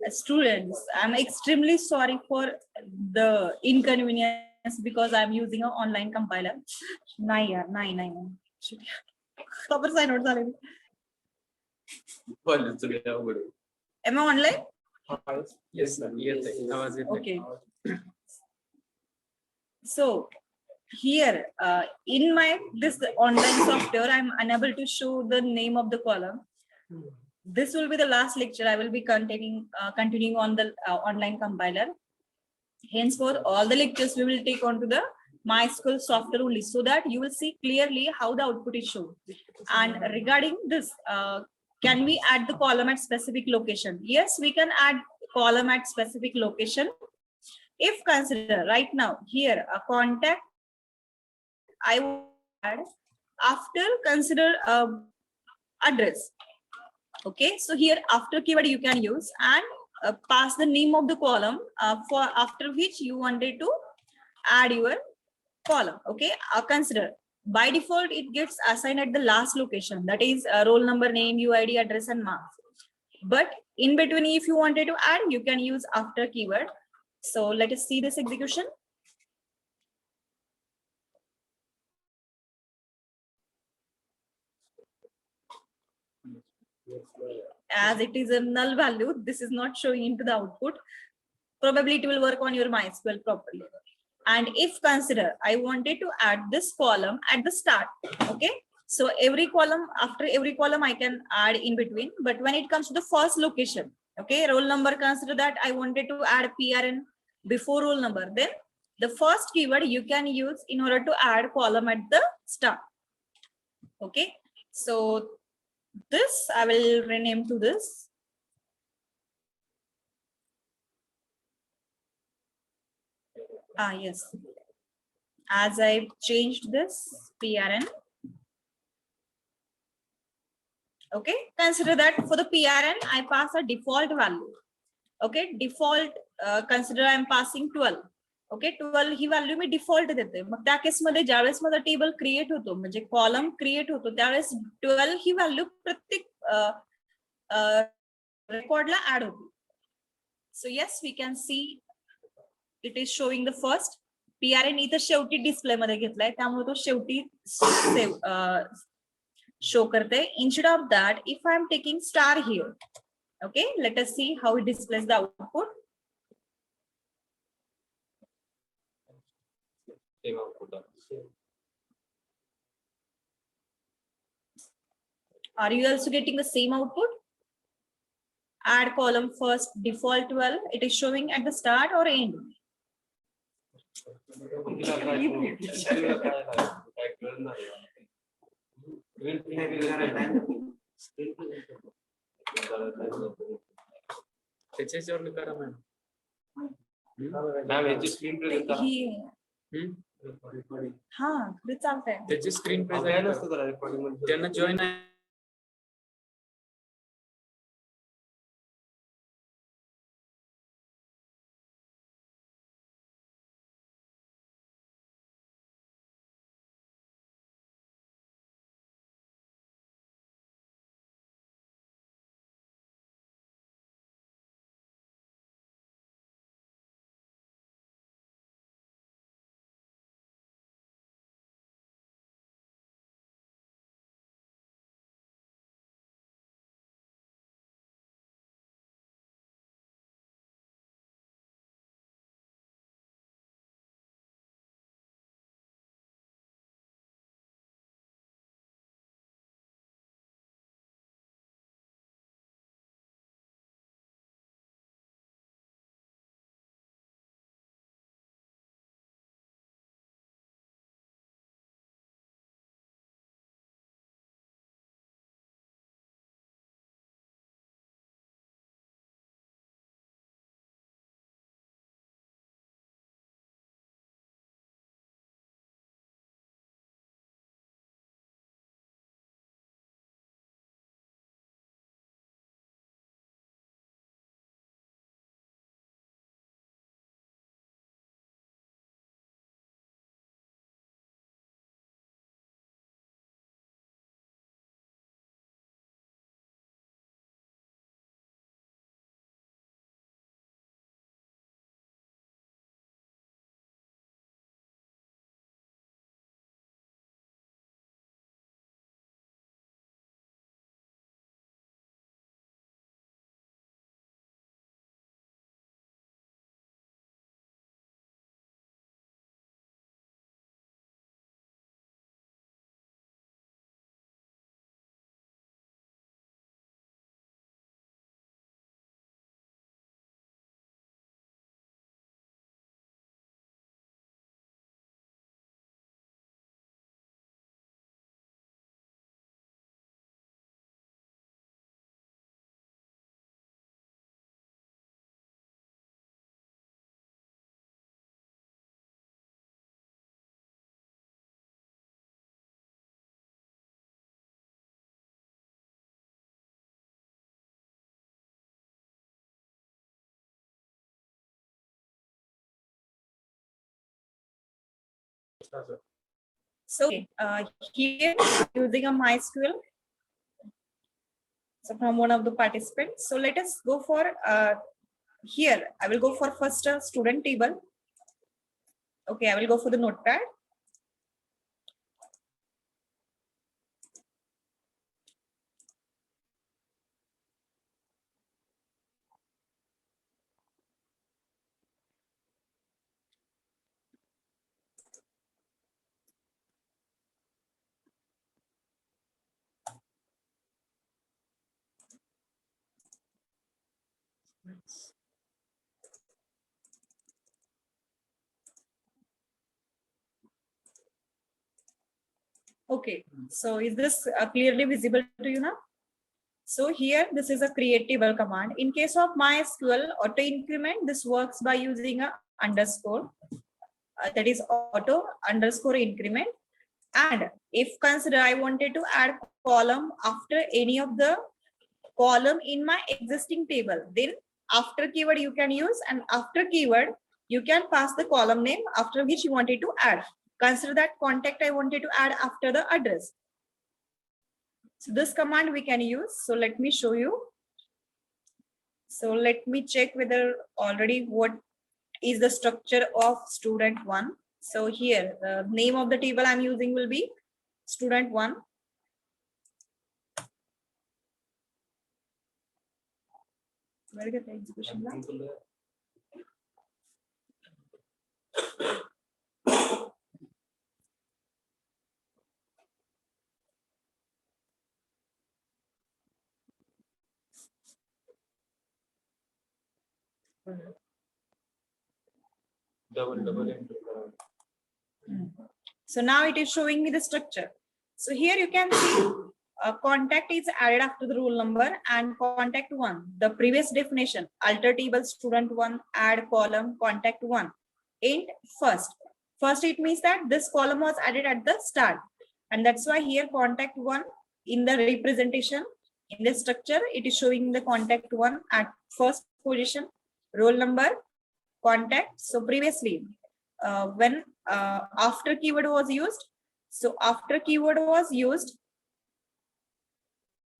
Students, I'm extremely sorry for the inconvenience because I'm using an online compiler. नाही यार, नाही. Proper sign out झाले. Am I online? Yes, sir. Yes, sir. Okay. So here in my this online software, I'm unable to show the name of the column. This will be the last lecture I will be continuing on the online compiler. Henceforth, all the lectures we will take on to the MySQL software only, so that you will see clearly how the output is shown. And regarding this, can we add the column at specific location? Yes, we can add column at specific location. If consider right now here a contact, I will add after consider address. Okay, so here after keyword you can use and pass the name of the column for after which you wanted to add your column. Okay, consider by default it gets assigned at the last location, that is roll number, name, UID, address and marks. But in between, if you wanted to add, you can use after keyword. So let us see this execution. As it is a null value, this is not showing into the output. Probably it will work on your MySQL properly. And if consider I wanted to add this column at the start, okay, so every column, after every column I can add in between, but when it comes to the first location, okay, roll number, consider that I wanted to add PRN before roll number, then the first keyword you can use in order to add column at the start. Okay, so this I will rename to this. Yes, as I changed this PRN. Okay, consider that for the PRN I pass a default value. Okay, default consider I am passing 12. Okay, 12 he value me default देते. मग त्या केसमध्ये ज्यावेळेस माझा table create होतो, म्हणजे column create होतो, त्यावेळेस 12 ही value प्रत्येक रेकॉर्डला ऍड होतो. So yes, we can see it is showing the first PRN इथं शेवटी डिस्प्ले मध्ये घेतलाय, त्यामुळे तो शेवटी show karte. Instead of that, if I am taking star here, okay, let us see how it displays the output. Are you also getting the same output? Add column first, default 12, it is showing at the start or end? त्याच्यावर करा ma'am याची screen press हा ते चालतंय. त्याची screen press त्यांना join So here using a MySQL. So from one of the participants. So let us go for here. I will go for first student table. Okay, I will go for the notepad. Okay, so is this clearly visible to you now? So here, this is a create table command. In case of MySQL auto increment, this works by using a underscore. That is auto underscore increment. And if consider I wanted to add column after any of the column in my existing table, then after keyword you can use, and after keyword you can pass the column name after which you wanted to add. Consider that contact I wanted to add after the address. So this command we can use. So let me show you. So let me check whether already what is the structure of student one. So here the name of the table I'm using will be student one. Where get the execution now? Double. So now it is showing me the structure. So here you can see contact is added after the roll number and contact one. The previous definition, alter table student one, add column contact one. Int first. First it means that this column was added at the start. And that's why here contact one in the representation, in the structure, it is showing the contact one at first position, roll number, contact. So previously, when after keyword was used, so after keyword was used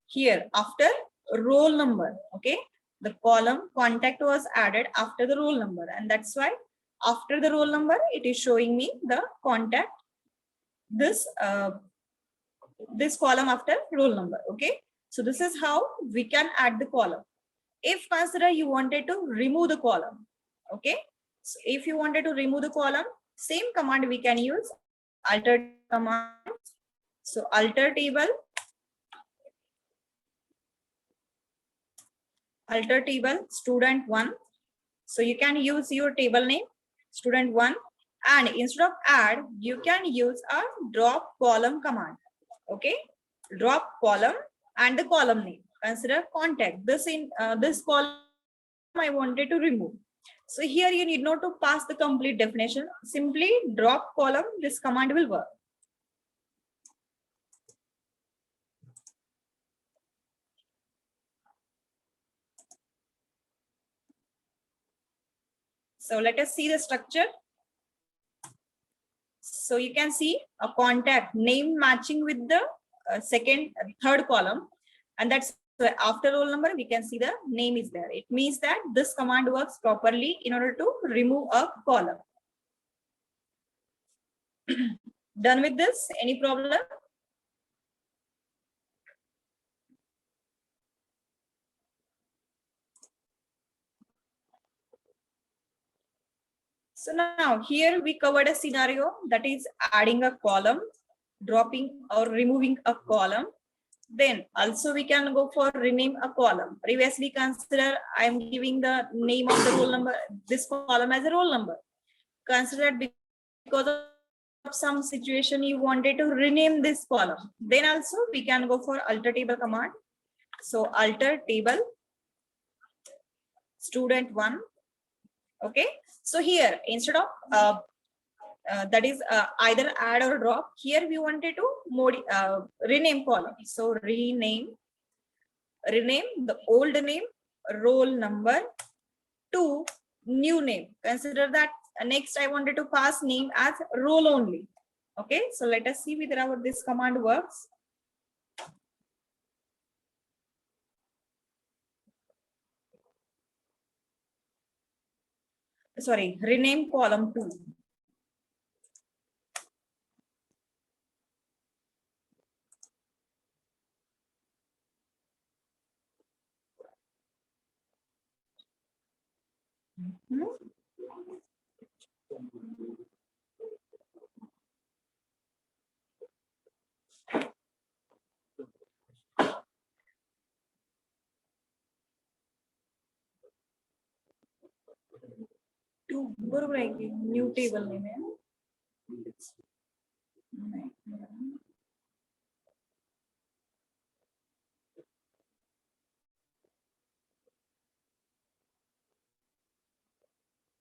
here after roll number, okay, the column contact was added after the roll number, and that's why after the roll number it is showing me the contact, this this column after roll number. Okay, so this is how we can add the column. If consider you wanted to remove the column, okay, so if you wanted to remove the column, same command we can use, alter command. So alter table student one. So you can use your table name student one, and instead of add you can use a drop column command. Okay, drop column and the column name. Consider contact. This in this column I wanted to remove. So here you need not to pass the complete definition. Simply drop column. This command will work. So let us see the structure. So you can see a contact name matching with the third column, and that's after roll number we can see the name is there. It means that this command works properly in order to remove a column. Done with this? Any problem? So now here we covered a scenario, that is adding a column, dropping or removing a column. Then also we can go for rename a column. Previously consider I am giving the name of the roll number, this column as a roll number. Consider that because of some situation you wanted to rename this column. Then also we can go for alter table command. So alter table student one. Okay, so here instead of that is either add or drop, here we wanted to rename column. So rename the old name roll number to new name. Consider that next I wanted to pass name as roll only. Okay, so let us see whether how this command works. Sorry, rename column 2. Hmm? Two, बरोबर आहे की new table name आहे. नाही.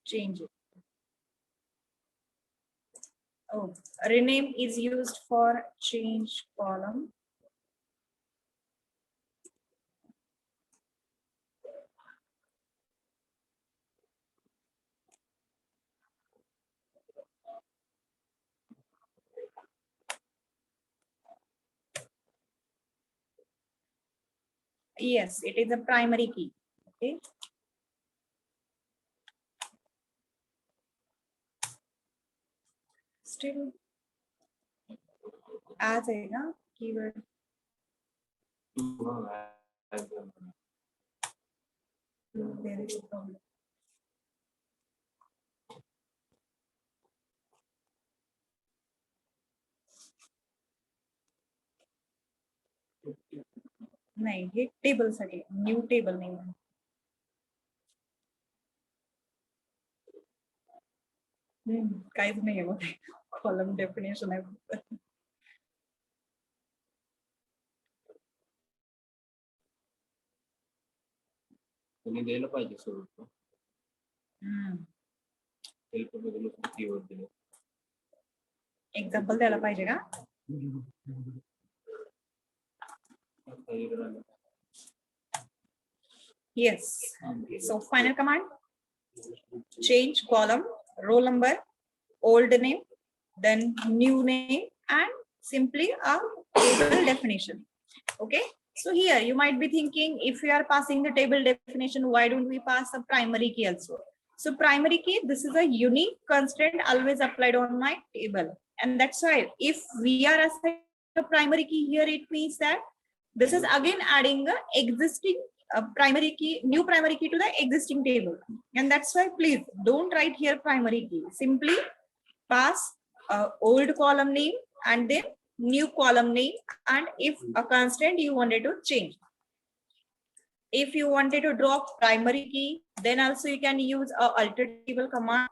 Change it. Oh, rename is used for change column. Yes, it is a primary key. Okay. Still as a keyword. There is a problem. नाही हे table साठी new table name आहे. काहीच नाही आहे column definition आहे. तुम्ही द्यायला पाहिजे स्वरूप एक्झाम्पल द्यायला पाहिजे का? Yes. So final command, change column, roll number, old name, then new name, and simply a table definition. Okay. So here you might be thinking, if we are passing the table definition, why don't we pass a primary key also? So primary key, this is a unique constraint always applied on my table. And that's why if we are assigning a primary key here, it means that this is again adding a existing primary key, new primary key to the existing table. And that's why please don't write here primary key. Simply pass old column name and then new column name, and if a constraint you wanted to change. If you wanted to drop primary key, then also you can use a alter table command,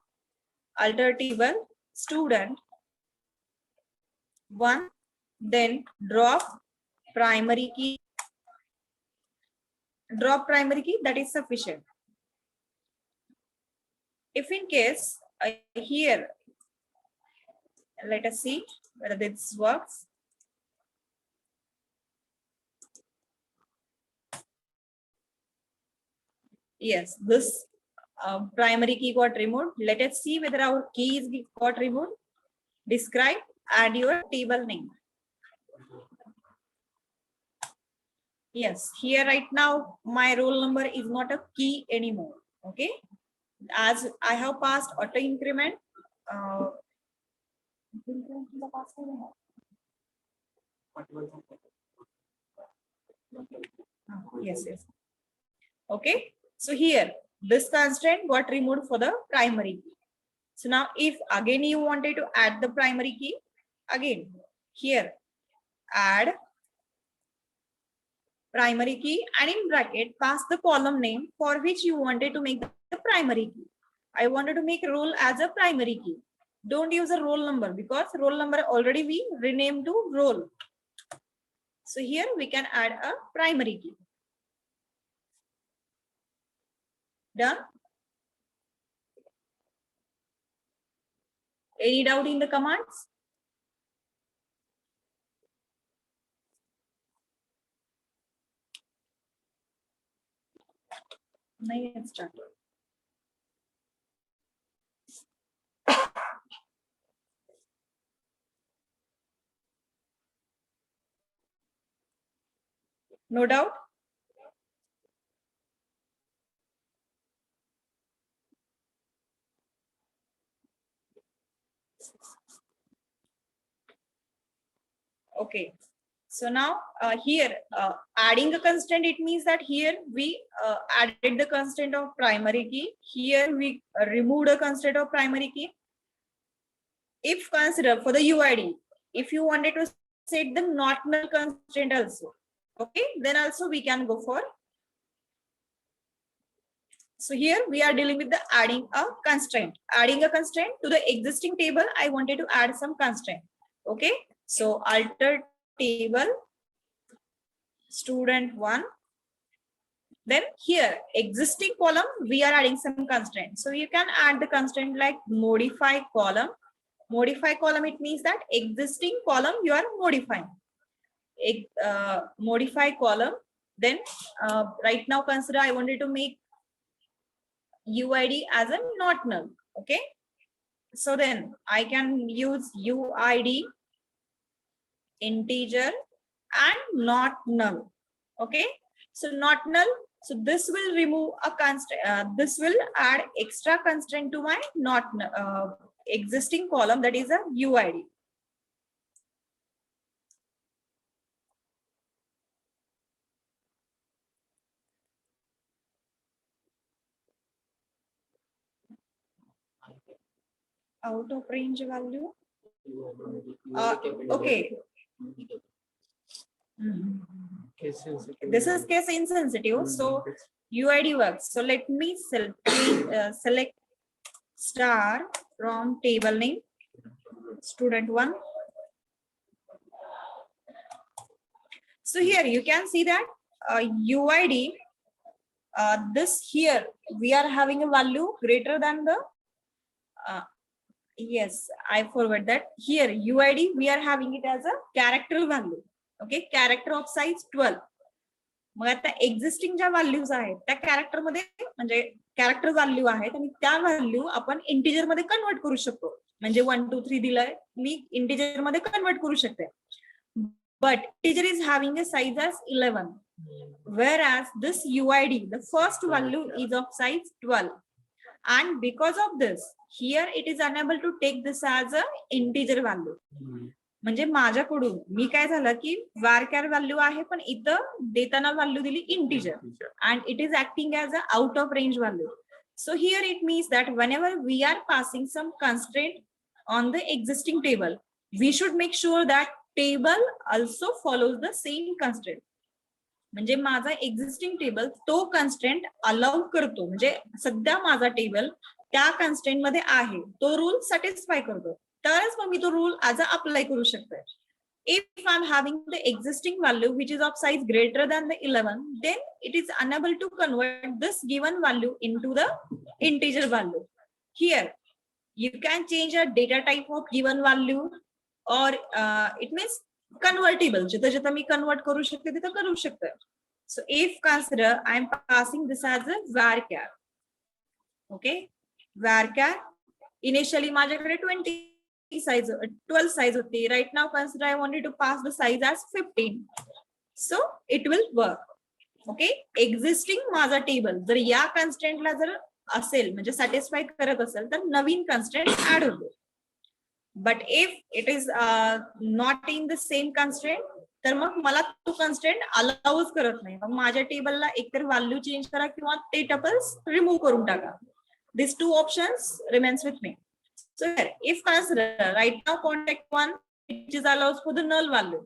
alter table student 1, then drop primary key. Drop primary key, that is sufficient. If in case here, let us see whether this works. Yes, this primary key got removed. Let us see whether our key is got removed. Describe, add your table name. Yes, here right now my roll number is not a key anymore. Okay, as I have passed auto increment. Yes. Okay, so here this constraint got removed for the primary key. So now if again you wanted to add the primary key, again here add primary key and in bracket pass the column name for which you wanted to make the primary key. I wanted to make roll as a primary key. Don't use a roll number because roll number already we renamed to roll. So here we can add a primary key. Done? Any doubt in the commands? Let's start. No doubt? Okay. So now here adding a constraint, it means that here we added the constraint of primary key. Here we removed a constraint of primary key. If consider for the UID, if you wanted to set the not null constraint also, okay, then also we can go for. So here we are dealing with the adding a constraint. Adding a constraint to the existing table, I wanted to add some constraint. Okay, so alter table student1. Then here existing column we are adding some constraint. So you can add the constraint like modify column. Modify column, it means that existing column you are modifying. Modify column. Then right now consider I wanted to make UID as a not null. Okay, so then I can use UID integer and not null. Okay, so not null, so this will remove a constraint, this will add extra constraint to my not existing column, that is a UID. Out of range value. Okay. This is case insensitive, so UID works. So let me select star from table name student1. So here you can see that UID, this here we are having a value greater than the yes, I forward that. Here UID we are having it as a character value. Okay, character of size 12. मग आता existing ज्या values आहेत त्या character मध्ये म्हणजे character value आहेत आणि त्या value आपण इंटिजर मध्ये कन्वर्ट करू शकतो. म्हणजे 1 2 3 दिलंय, मी इंटिजर मध्ये कन्वर्ट करू शकते. But integer is having a size as 11, whereas this UID, the first value is of size 12, and because of this, here it is unable to take this as a integer value. म्हणजे माझ्याकडून मी काय झालं की varchar value आहे पण इथं देताना value दिली integer and it is acting as a out of range value. So here it means that whenever we are passing some constraint on the existing table, we should make sure that table also follows the same constraint. म्हणजे माझा existing table तो constraint allow करतो, म्हणजे सध्या माझा table त्या constraint मध्ये आहे तो रूल सॅटिस्फाय करतो, तरच मग मी तो रूल ऍज अ अप्लाय करू शकते. If I'm having the existing value which is of size greater than the 11, then it is unable to convert this given value into the integer value. Here you can change a data type of given value, or it means convertible. जिथं जिथं मी convert करू शकते तिथं करू शकते. So if consider I am passing this as a varchar. Okay, varchar initially माझ्याकडे 12 size होती. Right now consider I wanted to pass the size as 15. So it will work. Okay, existing माझा table जर या कन्स्ट्रेंटला जर असेल म्हणजे satisfy करत असेल तर नवीन कन्स्ट्रेंट ऍड होतो. But if it is not in the same constraint तर मग मला तो कन्स्ट्रेंट अलाउच करत नाही. मग माझ्या टेबलला एकतर व्हॅल्यू चेंज करा किंवा ते टपल्स रिमूव्ह करून टाका. This to options remains with me. So here, if consider right now contact 1, which is allows for the null value,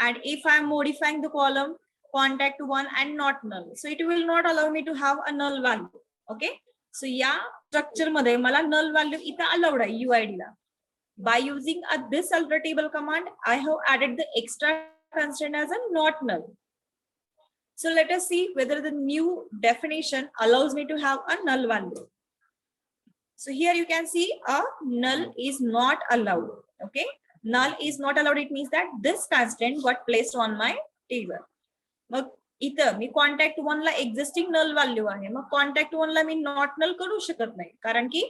and if I am modifying the column contact 1 and not null, so it will not allow me to have a null value. Okay, so या structure मध्ये मला null value इथं allowed आहे UID La. By using this alter table command, I have added the extra constraint as a not null. So let us see whether the new definition allows me to have a null value. So here you can see a null is not allowed. Okay, null is not allowed, it means that this constraint got placed on my table. मग इथं मी contact 1 ला existing नल value आहे, मग contact 1 La me not null करू शकत नाही कारण की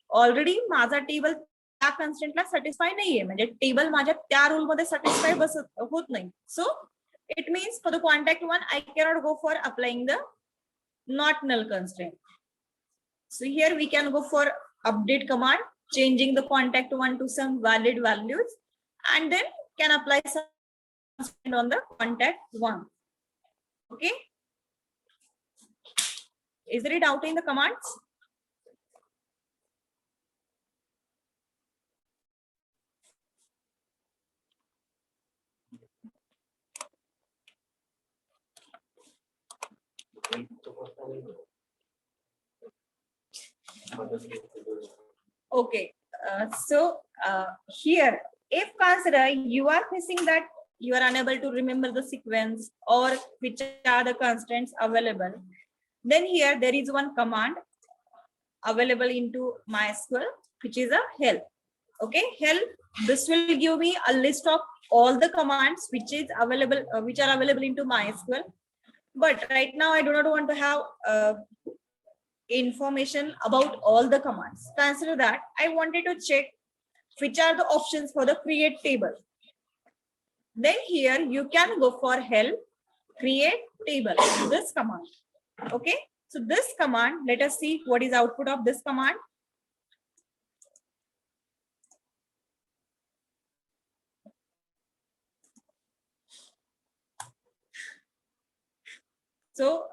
already माझा table त्या कन्स्ट्रेंटला satisfy नाहीये, म्हणजे टेबल माझ्या त्या रूल मध्ये सॅटिस्फाय होत नाही. सो It means for the contact one, I cannot go for applying the not null constraint. So here we can go for update command, changing the contact one to some valid values, and then can apply some constraint on the contact one. Okay. Is there a doubt in the commands? Okay, here, if consider you are facing that you are unable to remember the sequence or which are the constraints available, then here there is one command available into MySQL, which is a help. Okay, help. This will give me a list of all the commands which is available, which are available into MySQL. But right now I do not want to have information about all the commands. Consider that I wanted to check which are the options for the create table. Then here you can go for help, create table, this command. Okay, so this command, let us see what is output of this command. So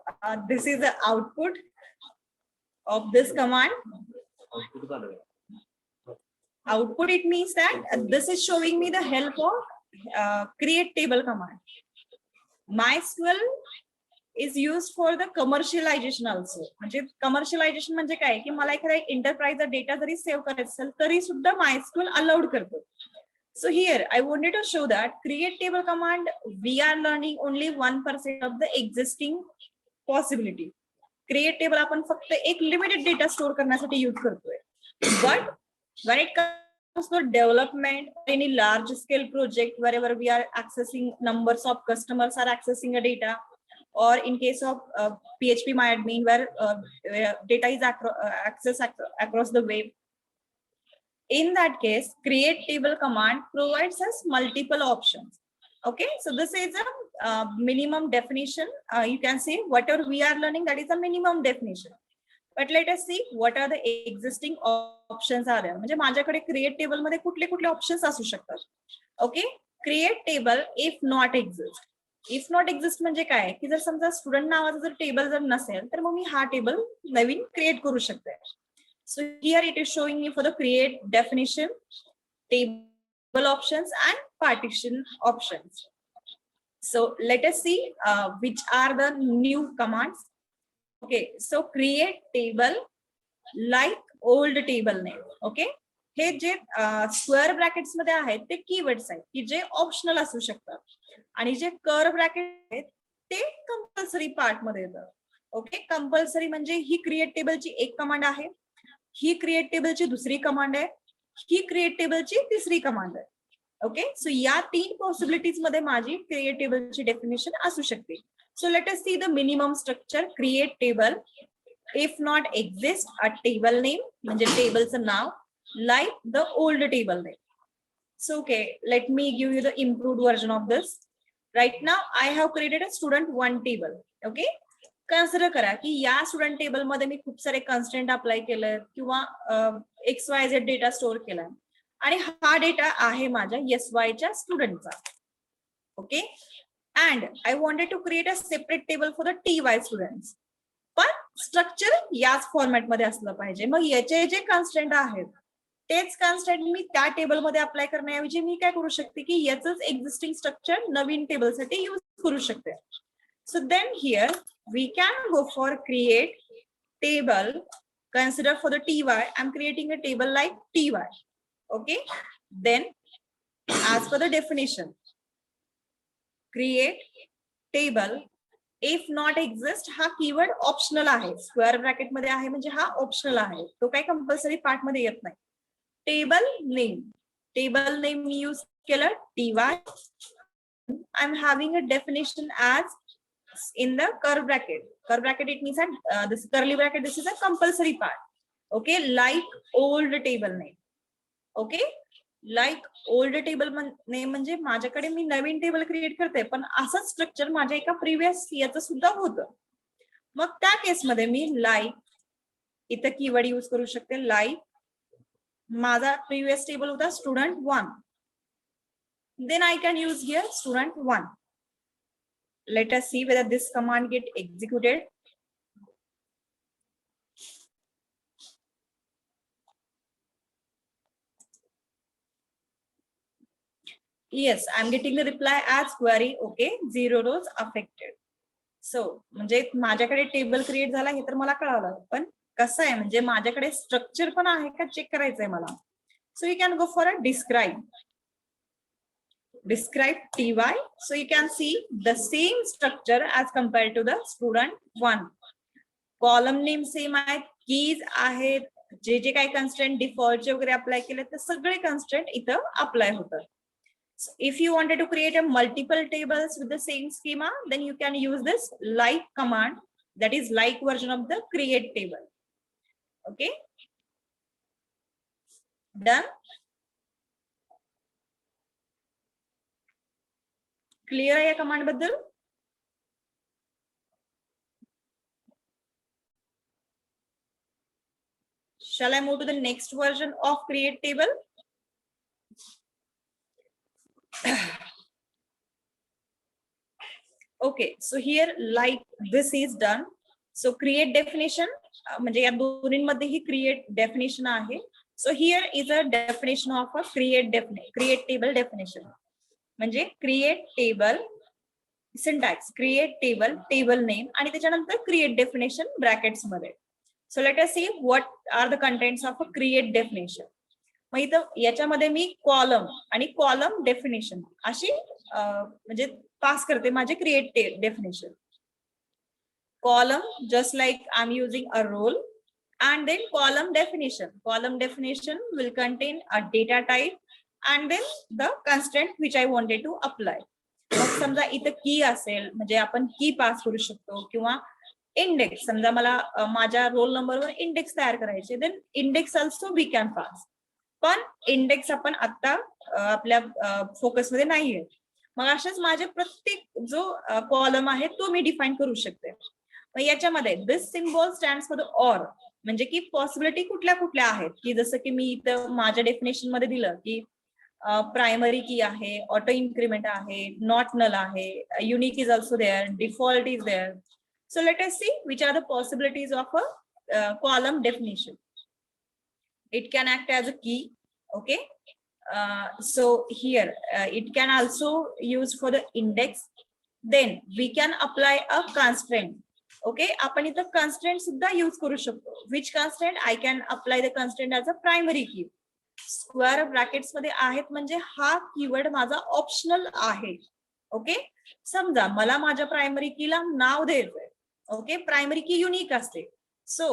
this is the output of this command. Output, it means that this is showing me the help of create table command. MySQL is used for the commercialization also. म्हणजे commercialization म्हणजे काय की मला एखादा enterprise data जरी save करायचा असेल तरी सुद्धा MySQL allowed करतो. So here I wanted to show that create table command, we are learning only 1% of the existing possibility. Create table आपण फक्त एक limited data store करण्यासाठी यूज करतोय. But when it comes to development, any large scale project wherever we are accessing numbers of customers are accessing a data, or in case of phpMyAdmin where data is accessed across the web, in that case create table command provides us multiple options. Okay, so this is a minimum definition. You can say whatever we are learning, that is a minimum definition. But let us see what are the existing options are there. म्हणजे माझ्याकडे create table मध्ये कुठले कुठले options असू शकतात. Okay, create table if not exist. If not exist म्हणजे काय की जर समजा स्टुडंट नावाचा जर टेबल जर नसेल तर मग मी हा टेबल नवीन क्रिएट करू शकते. So here it is showing me for the create definition, table options and partition options. So let us see which are the new commands. Okay, so create table like old table name. Okay, hey J square brackets मध्ये आहेत ते keywords आहेत की जे optional असू शकतात आणि J curve bracket आहेत ते कंपल्सरी पार्ट मध्ये येतात. ओके, कंपल्सरी म्हणजे ही क्रिएट टेबलची एक कमांड आहे, ही क्रिएट टेबलची दुसरी कमांड आहे, ही क्रिएट टेबलची तिसरी कमांड आहे. ओके, सो या तीन पॉसिबिलिटीज मध्ये माझी क्रिएट टेबलची डेफिनेशन असू शकते. सो let us see the minimum structure. Create table if not exist a table name म्हणजे टेबलचं नाव like the old table name. So okay, let me give you the improved version of this. Right now I have created a student one table. Okay, consider करा की या student table मध्ये मी खूप सारे constraint apply केले किंवा XYZ data store केलाय आणि हा डेटा आहे माझ्या SY च्या स्टुडंटचा. Okay, and I wanted to create a separate table for the TY students. पण स्ट्रक्चर याच फॉर्मॅट मध्ये असलं पाहिजे. मग याचे जे कन्स्ट्रेंट आहेत तेच कन्स्ट्रेंट मी त्या टेबल मध्ये अप्लाय करण्याऐवजी मी काय करू शकते की याचंच एक्झिस्टिंग स्ट्रक्चर नवीन टेबल साठी यूज करू शकते. So then here we can go for create table. Consider for the TY, I'm creating a table like TY. Okay, then as per the definition, create table if not exist हा keyword optional आहे, square bracket मध्ये आहे म्हणजे हा optional आहे, तो काही compulsory part मध्ये येत नाही. टेबल नेम मी यूज केलं TY. I'm having a definition as in the curly bracket. Curly bracket, it means that this curly bracket, this is a compulsory part. Okay, like old table name. Okay, like old table name म्हणजे माझ्याकडे मी नवीन table create करते, पण असंच structure माझ्या एका previous याचं सुद्धा होतं. मग त्या केसमध्ये मी लाईक इथं कीवर्ड यूज करू शकते. लाईक माझा प्रिव्हियस टेबल होता student 1. Then I can use here student 1. Let us see whether this command get executed. Yes, I'm getting the reply as query. Okay, 0 rows affected. So म्हणजे माझ्याकडे table create झाला हे तर मला कळालं, पण कसं आहे म्हणजे माझ्याकडे स्ट्रक्चर पण आहे का चेक करायचंय मला. So you can go for a describe. Describe TY. So you can see the same structure as compared to the student 1. Column name same आहेत, keys आहेत, जे जे काही कन्स्ट्रेंट डिफॉल्टचे वगैरे अप्लाय केले ते सगळे कन्स्ट्रेंट इथं अप्लाय होतात. So if you wanted to create a multiple tables with the same schema, then you can use this like command, that is like version of the create table. Okay. Done. Clear आहे या command बद्दल? Shall I move to the next version of create table? Okay, so here like this is done. So create definition म्हणजे या दोन्हींमध्ये ही create definition आहे. So here is a definition of a create table definition. म्हणजे create table syntax, create table name आणि त्याच्यानंतर create definition brackets मध्ये. So let us see what are the contents of a create definition. मग इथं याच्यामध्ये मी column आणि column definition अशी म्हणजे पास करते माझे create definition. Column just like I am using a roll and then column definition will contain a data type and then the constraint which I wanted to apply. मग समजा इथं की असेल म्हणजे आपण की पास करू शकतो किंवा इंडेक्स, समजा मला माझ्या रोल नंबरवर इंडेक्स तयार करायचे, then index also we can pass. पण इंडेक्स आपण आता आपल्या फोकस मध्ये नाहीये. मग अशाच माझे प्रत्येक जो कॉलम आहे तो मी डिफाईन करू शकते. मग याच्यामध्ये this symbol stands for the or, म्हणजे की पॉसिबिलिटी कुठल्या कुठल्या आहेत, की जसं की मी इथं माझ्या डेफिनेशन मध्ये दिलं की प्रायमरी की आहे, ऑटो इन्क्रीमेंट आहे, नॉट नल आहे, unique is also there, default is there. So let us see which are the possibilities of a column definition. It can act as a key. Okay, so here it can also use for the index. Then we can apply a constraint. Okay, आपण इथं constraint सुद्धा use करू शकतो. Which constraint? I can apply the constraint as a primary key. Square brackets मध्ये आहेत म्हणजे हा keyword माझा ऑप्शनल आहे. ओके, समजा मला माझ्या प्रायमरी कीला नाव द्यायचंय. ओके, प्रायमरी की युनिक असते. सो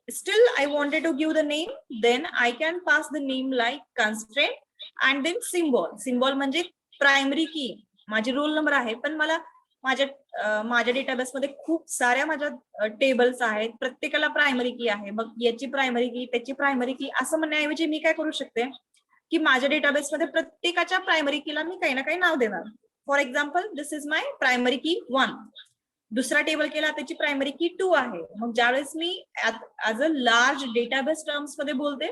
still I wanted to give the name, then I can pass the name like constraint and then symbol म्हणजे प्रायमरी की माझी रोल नंबर आहे, पण मला माझ्या डेटाबेस मध्ये खूप साऱ्या माझ्या टेबल्स आहेत, प्रत्येकाला प्रायमरी की आहे. मग याची प्रायमरी की त्याची प्रायमरी की असं म्हणण्याऐवजी मी काय करू शकते की माझ्या डेटाबेस मध्ये प्रत्येकाच्या प्रायमरी कीला मी काही ना काही नाव देणार. For example this is my primary की 1. दुसरा टेबल केला त्याची प्रायमरी की 2 आहे. मग ज्यावेळेस मी as a large database terms मध्ये बोलते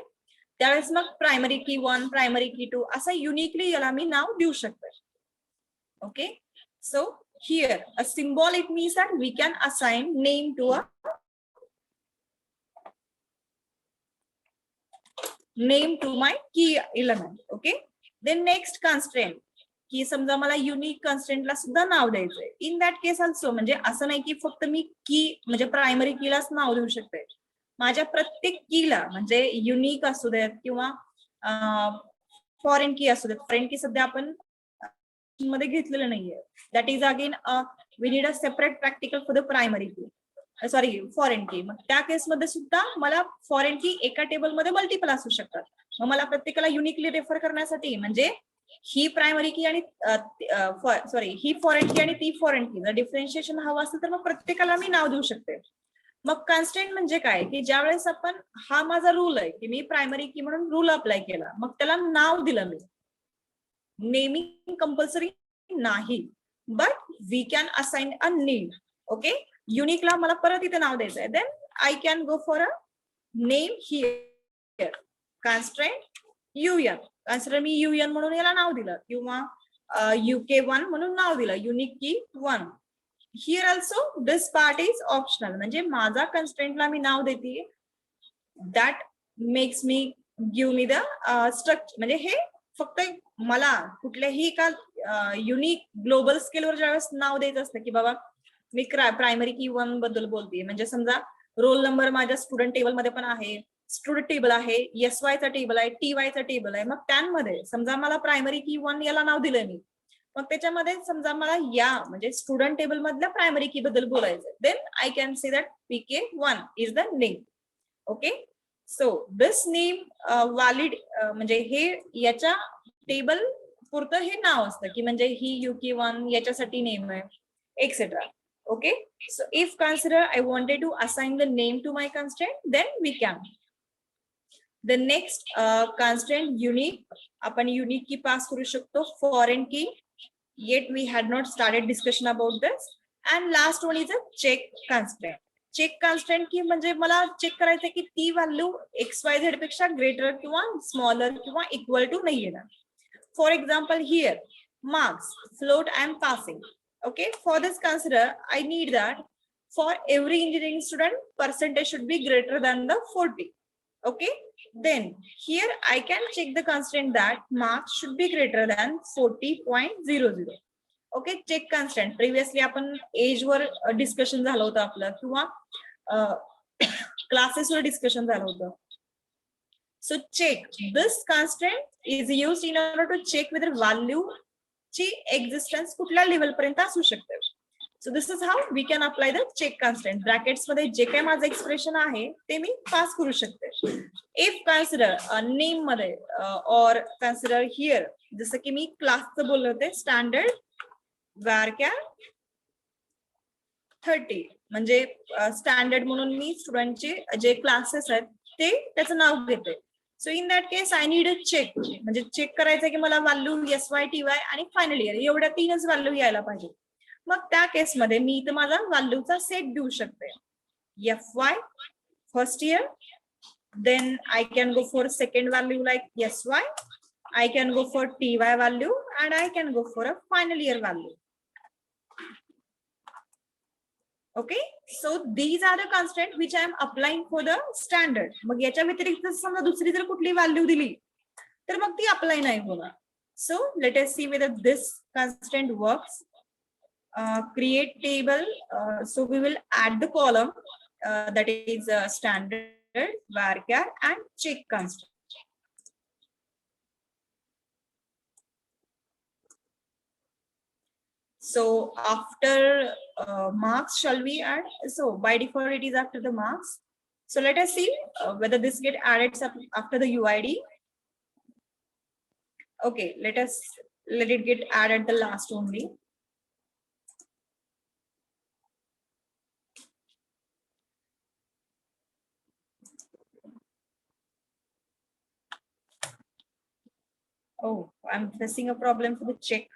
त्यावेळेस मग प्रायमरी की 1, प्रायमरी की 2 असं युनिकली याला मी नाव देऊ शकते. Okay, so here a symbol, it means that we can assign name to a my key element. Okay, then next constraint की समजा मला युनिक कन्स्ट्रेंटला सुद्धा नाव द्यायचंय. इन दॅट केस ऑल्सो म्हणजे असं नाही की फक्त मी की म्हणजे प्रायमरी कीलाच नाव देऊ शकते. माझ्या प्रत्येक कीला म्हणजे युनिक असू देत किंवा फॉरेन की असू देत. फॉरेन की सध्या आपण मध्ये घेतलेलं नाहीये. That is again we need a separate practical for the primary key, sorry foreign key. मग त्या केसमध्ये सुद्धा मला फॉरेन की एका टेबलमध्ये मल्टिपल असू शकतात. मग मला प्रत्येकाला युनिकली रेफर करण्यासाठी म्हणजे ही प्रायमरी की आणि ही फॉरेन की आणि ती फॉरेन की जर डिफरन्शिएशन हवं असेल तर मग प्रत्येकाला मी नाव देऊ शकते. मग कन्स्ट्रेंट म्हणजे काय की ज्यावेळेस आपण हा माझा रूल आहे की मी प्रायमरी की म्हणून रूल अप्लाय केला, मग त्याला नाव दिलं मी नेमिंग कंपल्सरी नाही, but we can assign a name. Okay, युनिकला मला परत इथे नाव द्यायचं आहे, then I can go for a name here. Constraint UN, consider मी UN म्हणून याला नाव दिलं, किंवा UK1 म्हणून नाव दिलं, युनिक की 1. Here also this part is optional, म्हणजे माझा कन्स्ट्रेंटला मी नाव देते, that makes me give me the structure. म्हणजे हे फक्त मला कुठल्याही एका युनिक ग्लोबल स्केलवर ज्यावेळेस नाव द्यायचं असतं, की बाबा मी प्रायमरी की 1 बद्दल बोलते, म्हणजे समजा रोल नंबर माझ्या स्टुडंट टेबल मध्ये पण आहे, स्टुडंट टेबल आहे, SY चा टेबल आहे, TY चा टेबल आहे, मग त्यांमध्ये समजा मला प्रायमरी की 1 याला नाव दिलंय मी, मग त्याच्यामध्ये समजा मला या म्हणजे स्टुडंट टेबल मधल्या प्रायमरी की बद्दल बोलायचं, then I can say that PK1 is the name. Okay, so this name valid, म्हणजे हे याच्या टेबल पुरतं हे नाव असतं, की म्हणजे ही UK1 याच्यासाठी नेम आहे, etcetera. Okay, so if consider I wanted to assign the name to my constraint, then we can. The next constraint unique, आपण unique की pass करू शकतो, foreign key, yet we had not started discussion about this. And last one is a check constraint. Check constraint की म्हणजे मला check करायचं की ती व्हॅल्यू XYZ पेक्षा ग्रेटर किंवा स्मॉलर किंवा इक्वल टू नाहीये ना. For example, here marks float I am passing. Okay, for this consider I need that for every engineering student percentage should be greater than the 40. Okay, then here I can check the constraint that marks should be greater than 40.00. Okay, check constraint previously आपण as वर discussion झालं होतं आपलं, किंवा classes वर discussion झालं होतं. So check, this constraint is used in order to check whether value ची existence कुठल्या level पर्यंत असू शकते. So this is how we can apply the check constant. Brackets मध्ये जे काही माझं एक्सप्रेशन आहे ते मी पास करू शकते. इफ कन्सिडर नेम मध्ये और कन्सिडर हिअर, जसं की मी क्लासचं बोलले होते, स्टँडर्ड varchar 30, म्हणजे स्टँडर्ड म्हणून मी स्टुडंटचे जे क्लासेस आहेत ते त्याचं नाव घेते. So in that case I need a check, म्हणजे चेक करायचं की मला व्हॅल्यू SY TY आणि फायनल इयर एवढ्या 3च व्हॅल्यू यायला पाहिजे. मग त्या केसमध्ये मी इथं माझा व्हॅल्यूचा सेट देऊ शकते. FY first year, then I can go for second value like SY, I can go for TY value, and I can go for a final year value. Okay, so these are the constraints which I am applying for the standard. मग याच्या व्यतिरिक्त समजा दुसरी जर कुठली value दिली तर मग ती apply नाही होणार. So let us see whether this constraint works. Create table. So we will add the column that is standard, varchar, and check constraint. So after marks shall we add? So by default it is after the marks. So let us see whether this get added after the UID. Okay, let it get added the last only. Oh, I'm facing a problem for the check.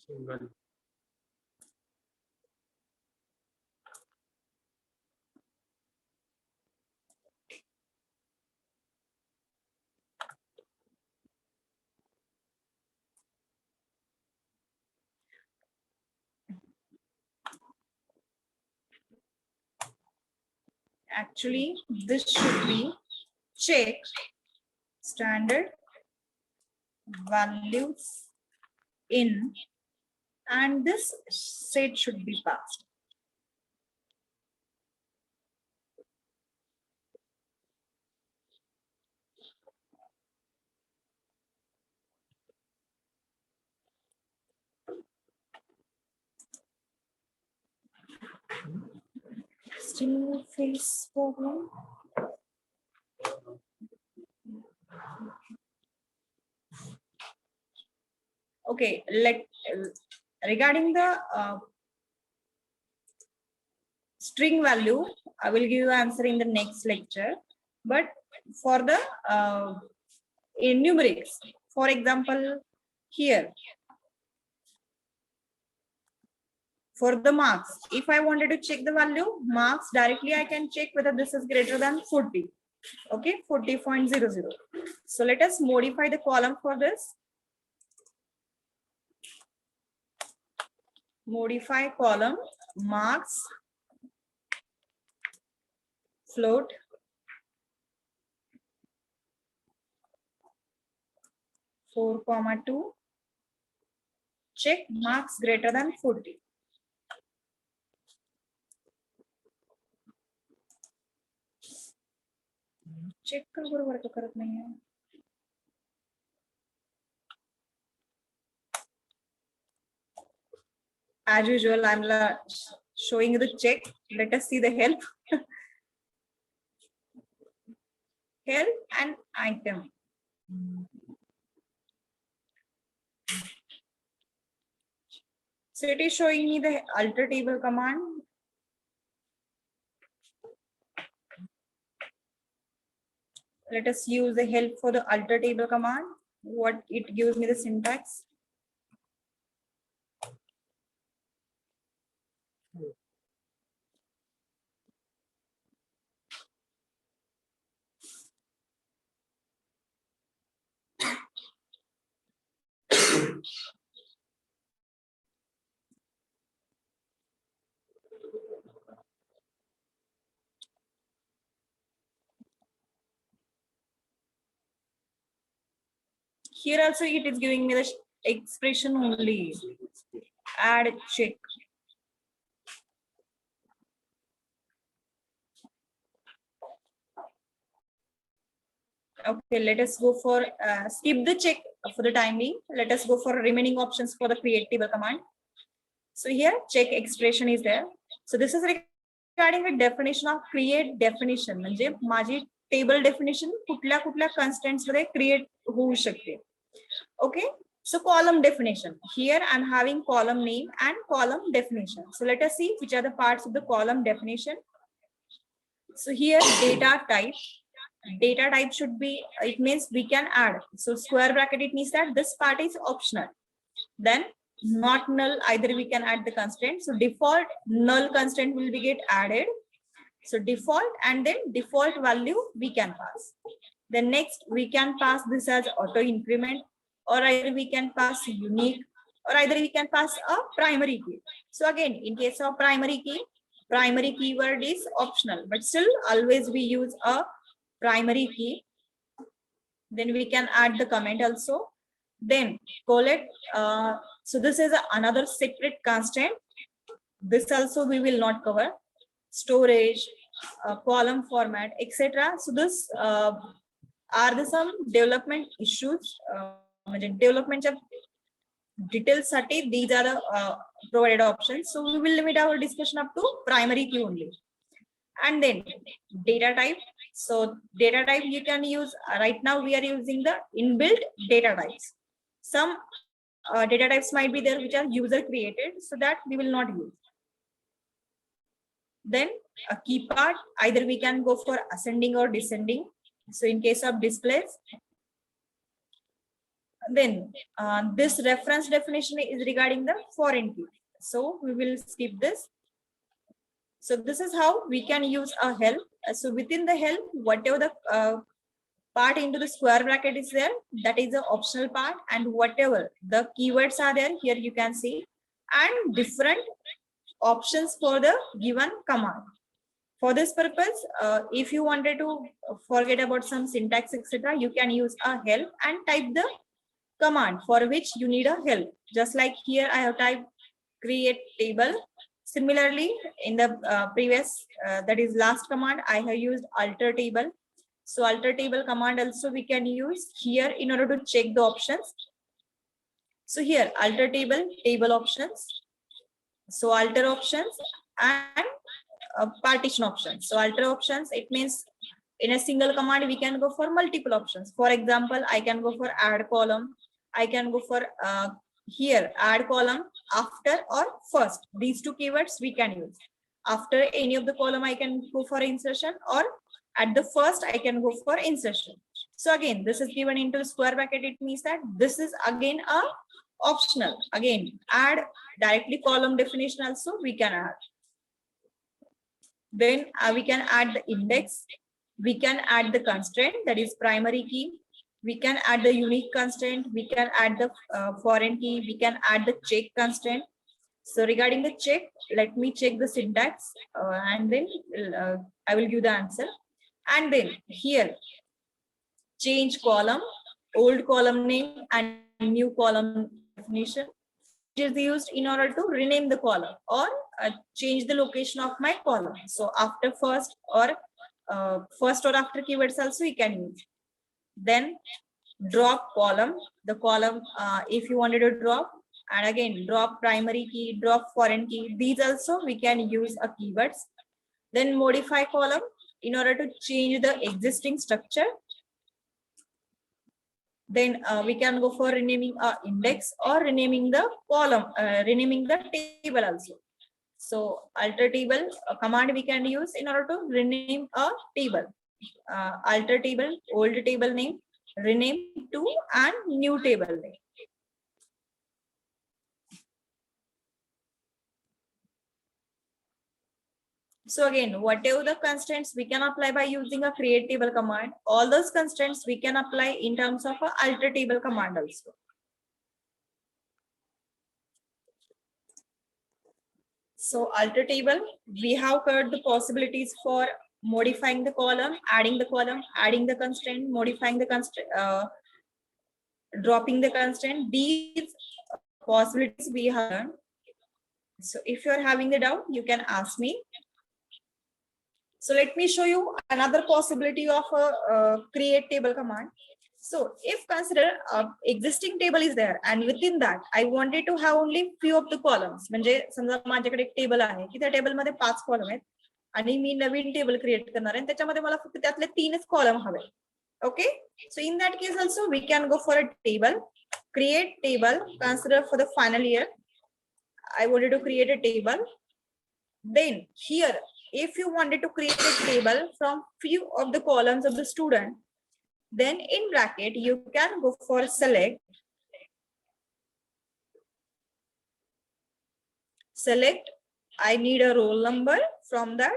Single. Actually, this should be check standard values in, and this set should be passed. Still face problem. Okay, regarding the string value, I will give you answer in the next lecture. But for the in numerics, for example, here for the marks, if I wanted to check the value marks directly, I can check whether this is greater than 40. Okay, 40.00. So let us modify the column for this. Modify column marks float four comma 2. Check marks greater than 40. Check कर बरोबर तो करत नाही आहे. As usual, I'm showing the check. Let us see the help. Help and item. So it is showing me the alter table command. Let us use the help for the alter table command. What it gives me the syntax. Here also it is giving me the expression only. Add check. Okay, let us go for skip the check for the time being. Let us go for remaining options for the create table command. So here check expression is there. So this is regarding the definition of create definition. म्हणजे माझी table definition कुठल्या कुठल्या constraints मध्ये create होऊ शकते. Okay, so column definition. Here I'm having column name and column definition. So let us see which are the parts of the column definition. So here data type. Data type should be, it means we can add. So square bracket, it means that this part is optional. Then not null, either we can add the constraint. So default null constraint will be get added. So default and then default value we can pass. Then next we can pass this as auto increment, or either we can pass unique, or either we can pass a primary key. So again, in case of primary keyword is optional, but still always we use a primary key. Then we can add the comment also. Then collect. So this is another separate constraint. This also we will not cover. Storage, column format, etc. So this are the some development issues. Development details. These are the provided options. So we will limit our discussion up to primary key only. And then data type. So data type you can use. Right now we are using the inbuilt data types. Some data types might be there which are user created, so that we will not use. Then a key part, either we can go for ascending or descending. So in case of displays, then this reference definition is regarding the foreign key. So we will skip this. So this is how we can use a help. So within the help, whatever the part into the square bracket is there, that is the optional part, and whatever the keywords are there, here you can see, and different options for the given command. For this purpose, if you wanted to forget about some syntax, etc., you can use a help and type the command for which you need a help. Just like here, I have typed create table. Similarly, in the previous, that is last command, I have used alter table. So alter table command also we can use here in order to check the options. So here alter table, table options. So alter options and partition options. So alter options, it means in a single command, we can go for multiple options. For example, I can go for add column. I can go for here, add column, after or first. These two keywords we can use. After any of the column, I can go for insertion, or at the first, I can go for insertion. So again, this is given into square bracket. It means that this is again a optional. Again, add directly column definition also we can add. Then we can add the index. We can add the constraint, that is primary key. We can add the unique constraint. We can add the foreign key. We can add the check constraint. So regarding the check, let me check the syntax and then I will give the answer. And then here, change column, old column name and new column definition is used in order to rename the column or change the location of my column. So after first or after keywords also we can use. Then drop column, the column if you wanted to drop, and again drop primary key, drop foreign key. These also we can use a keywords. Then modify column in order to change the existing structure. Then we can go for renaming index or renaming the column, renaming the table also. So alter table command we can use in order to rename a table. Alter table, old table name, rename to and new table name. So again, whatever the constraints we can apply by using a create table command, all those constraints we can apply in terms of a alter table command also. So alter table, we have covered the possibilities for modifying the column, adding the constraint, modifying the constraint, dropping the constraint. These possibilities we have learned. So if you are having the doubt, you can ask me. So let me show you another possibility of a create table command. So if consider existing table is there and within that I wanted to have only few of the columns. म्हणजे समजा माझ्याकडे एक table आहे की त्या table मध्ये 5 column आहेत आणि मी नवीन टेबल क्रिएट करणार आहे त्याच्यामध्ये मला फक्त त्यातले 3च कॉलम हवे. Okay, so in that case also we can go for a table, create table, consider for the final year. I wanted to create a table. Then here, if you wanted to create a table from few of the columns of the student, then in bracket you can go for select. Select, I need a roll number from that.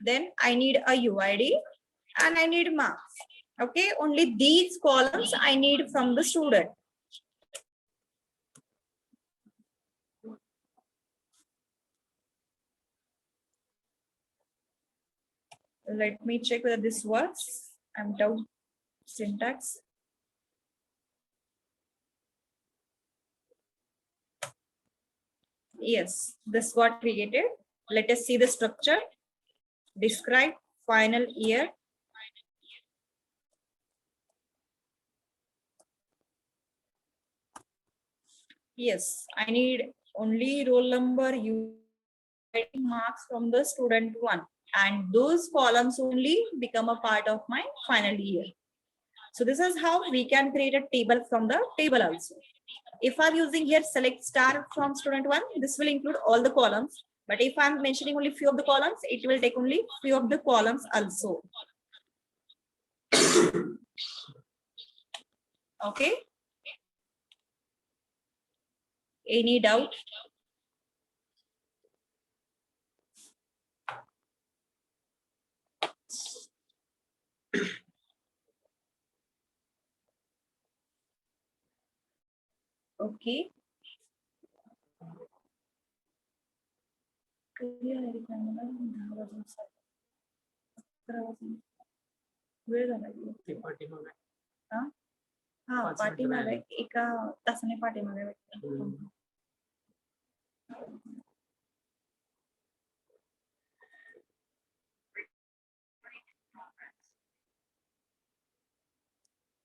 Then I need a UID and I need marks. Okay, only these columns I need from the student. Let me check whether this works. I'm down syntax. Yes, this got created. Let us see the structure. Describe final year. Yes, I need only roll number, you marks from the student 1, and those columns only become a part of my final year. So this is how we can create a table from the table also. If I'm using here select star from student 1, this will include all the columns. But if I'm mentioning only few of the columns, it will take only few of the columns also. Okay. Any doubt? Okay. हा पाठीमागे एका तासाने पाठीमागे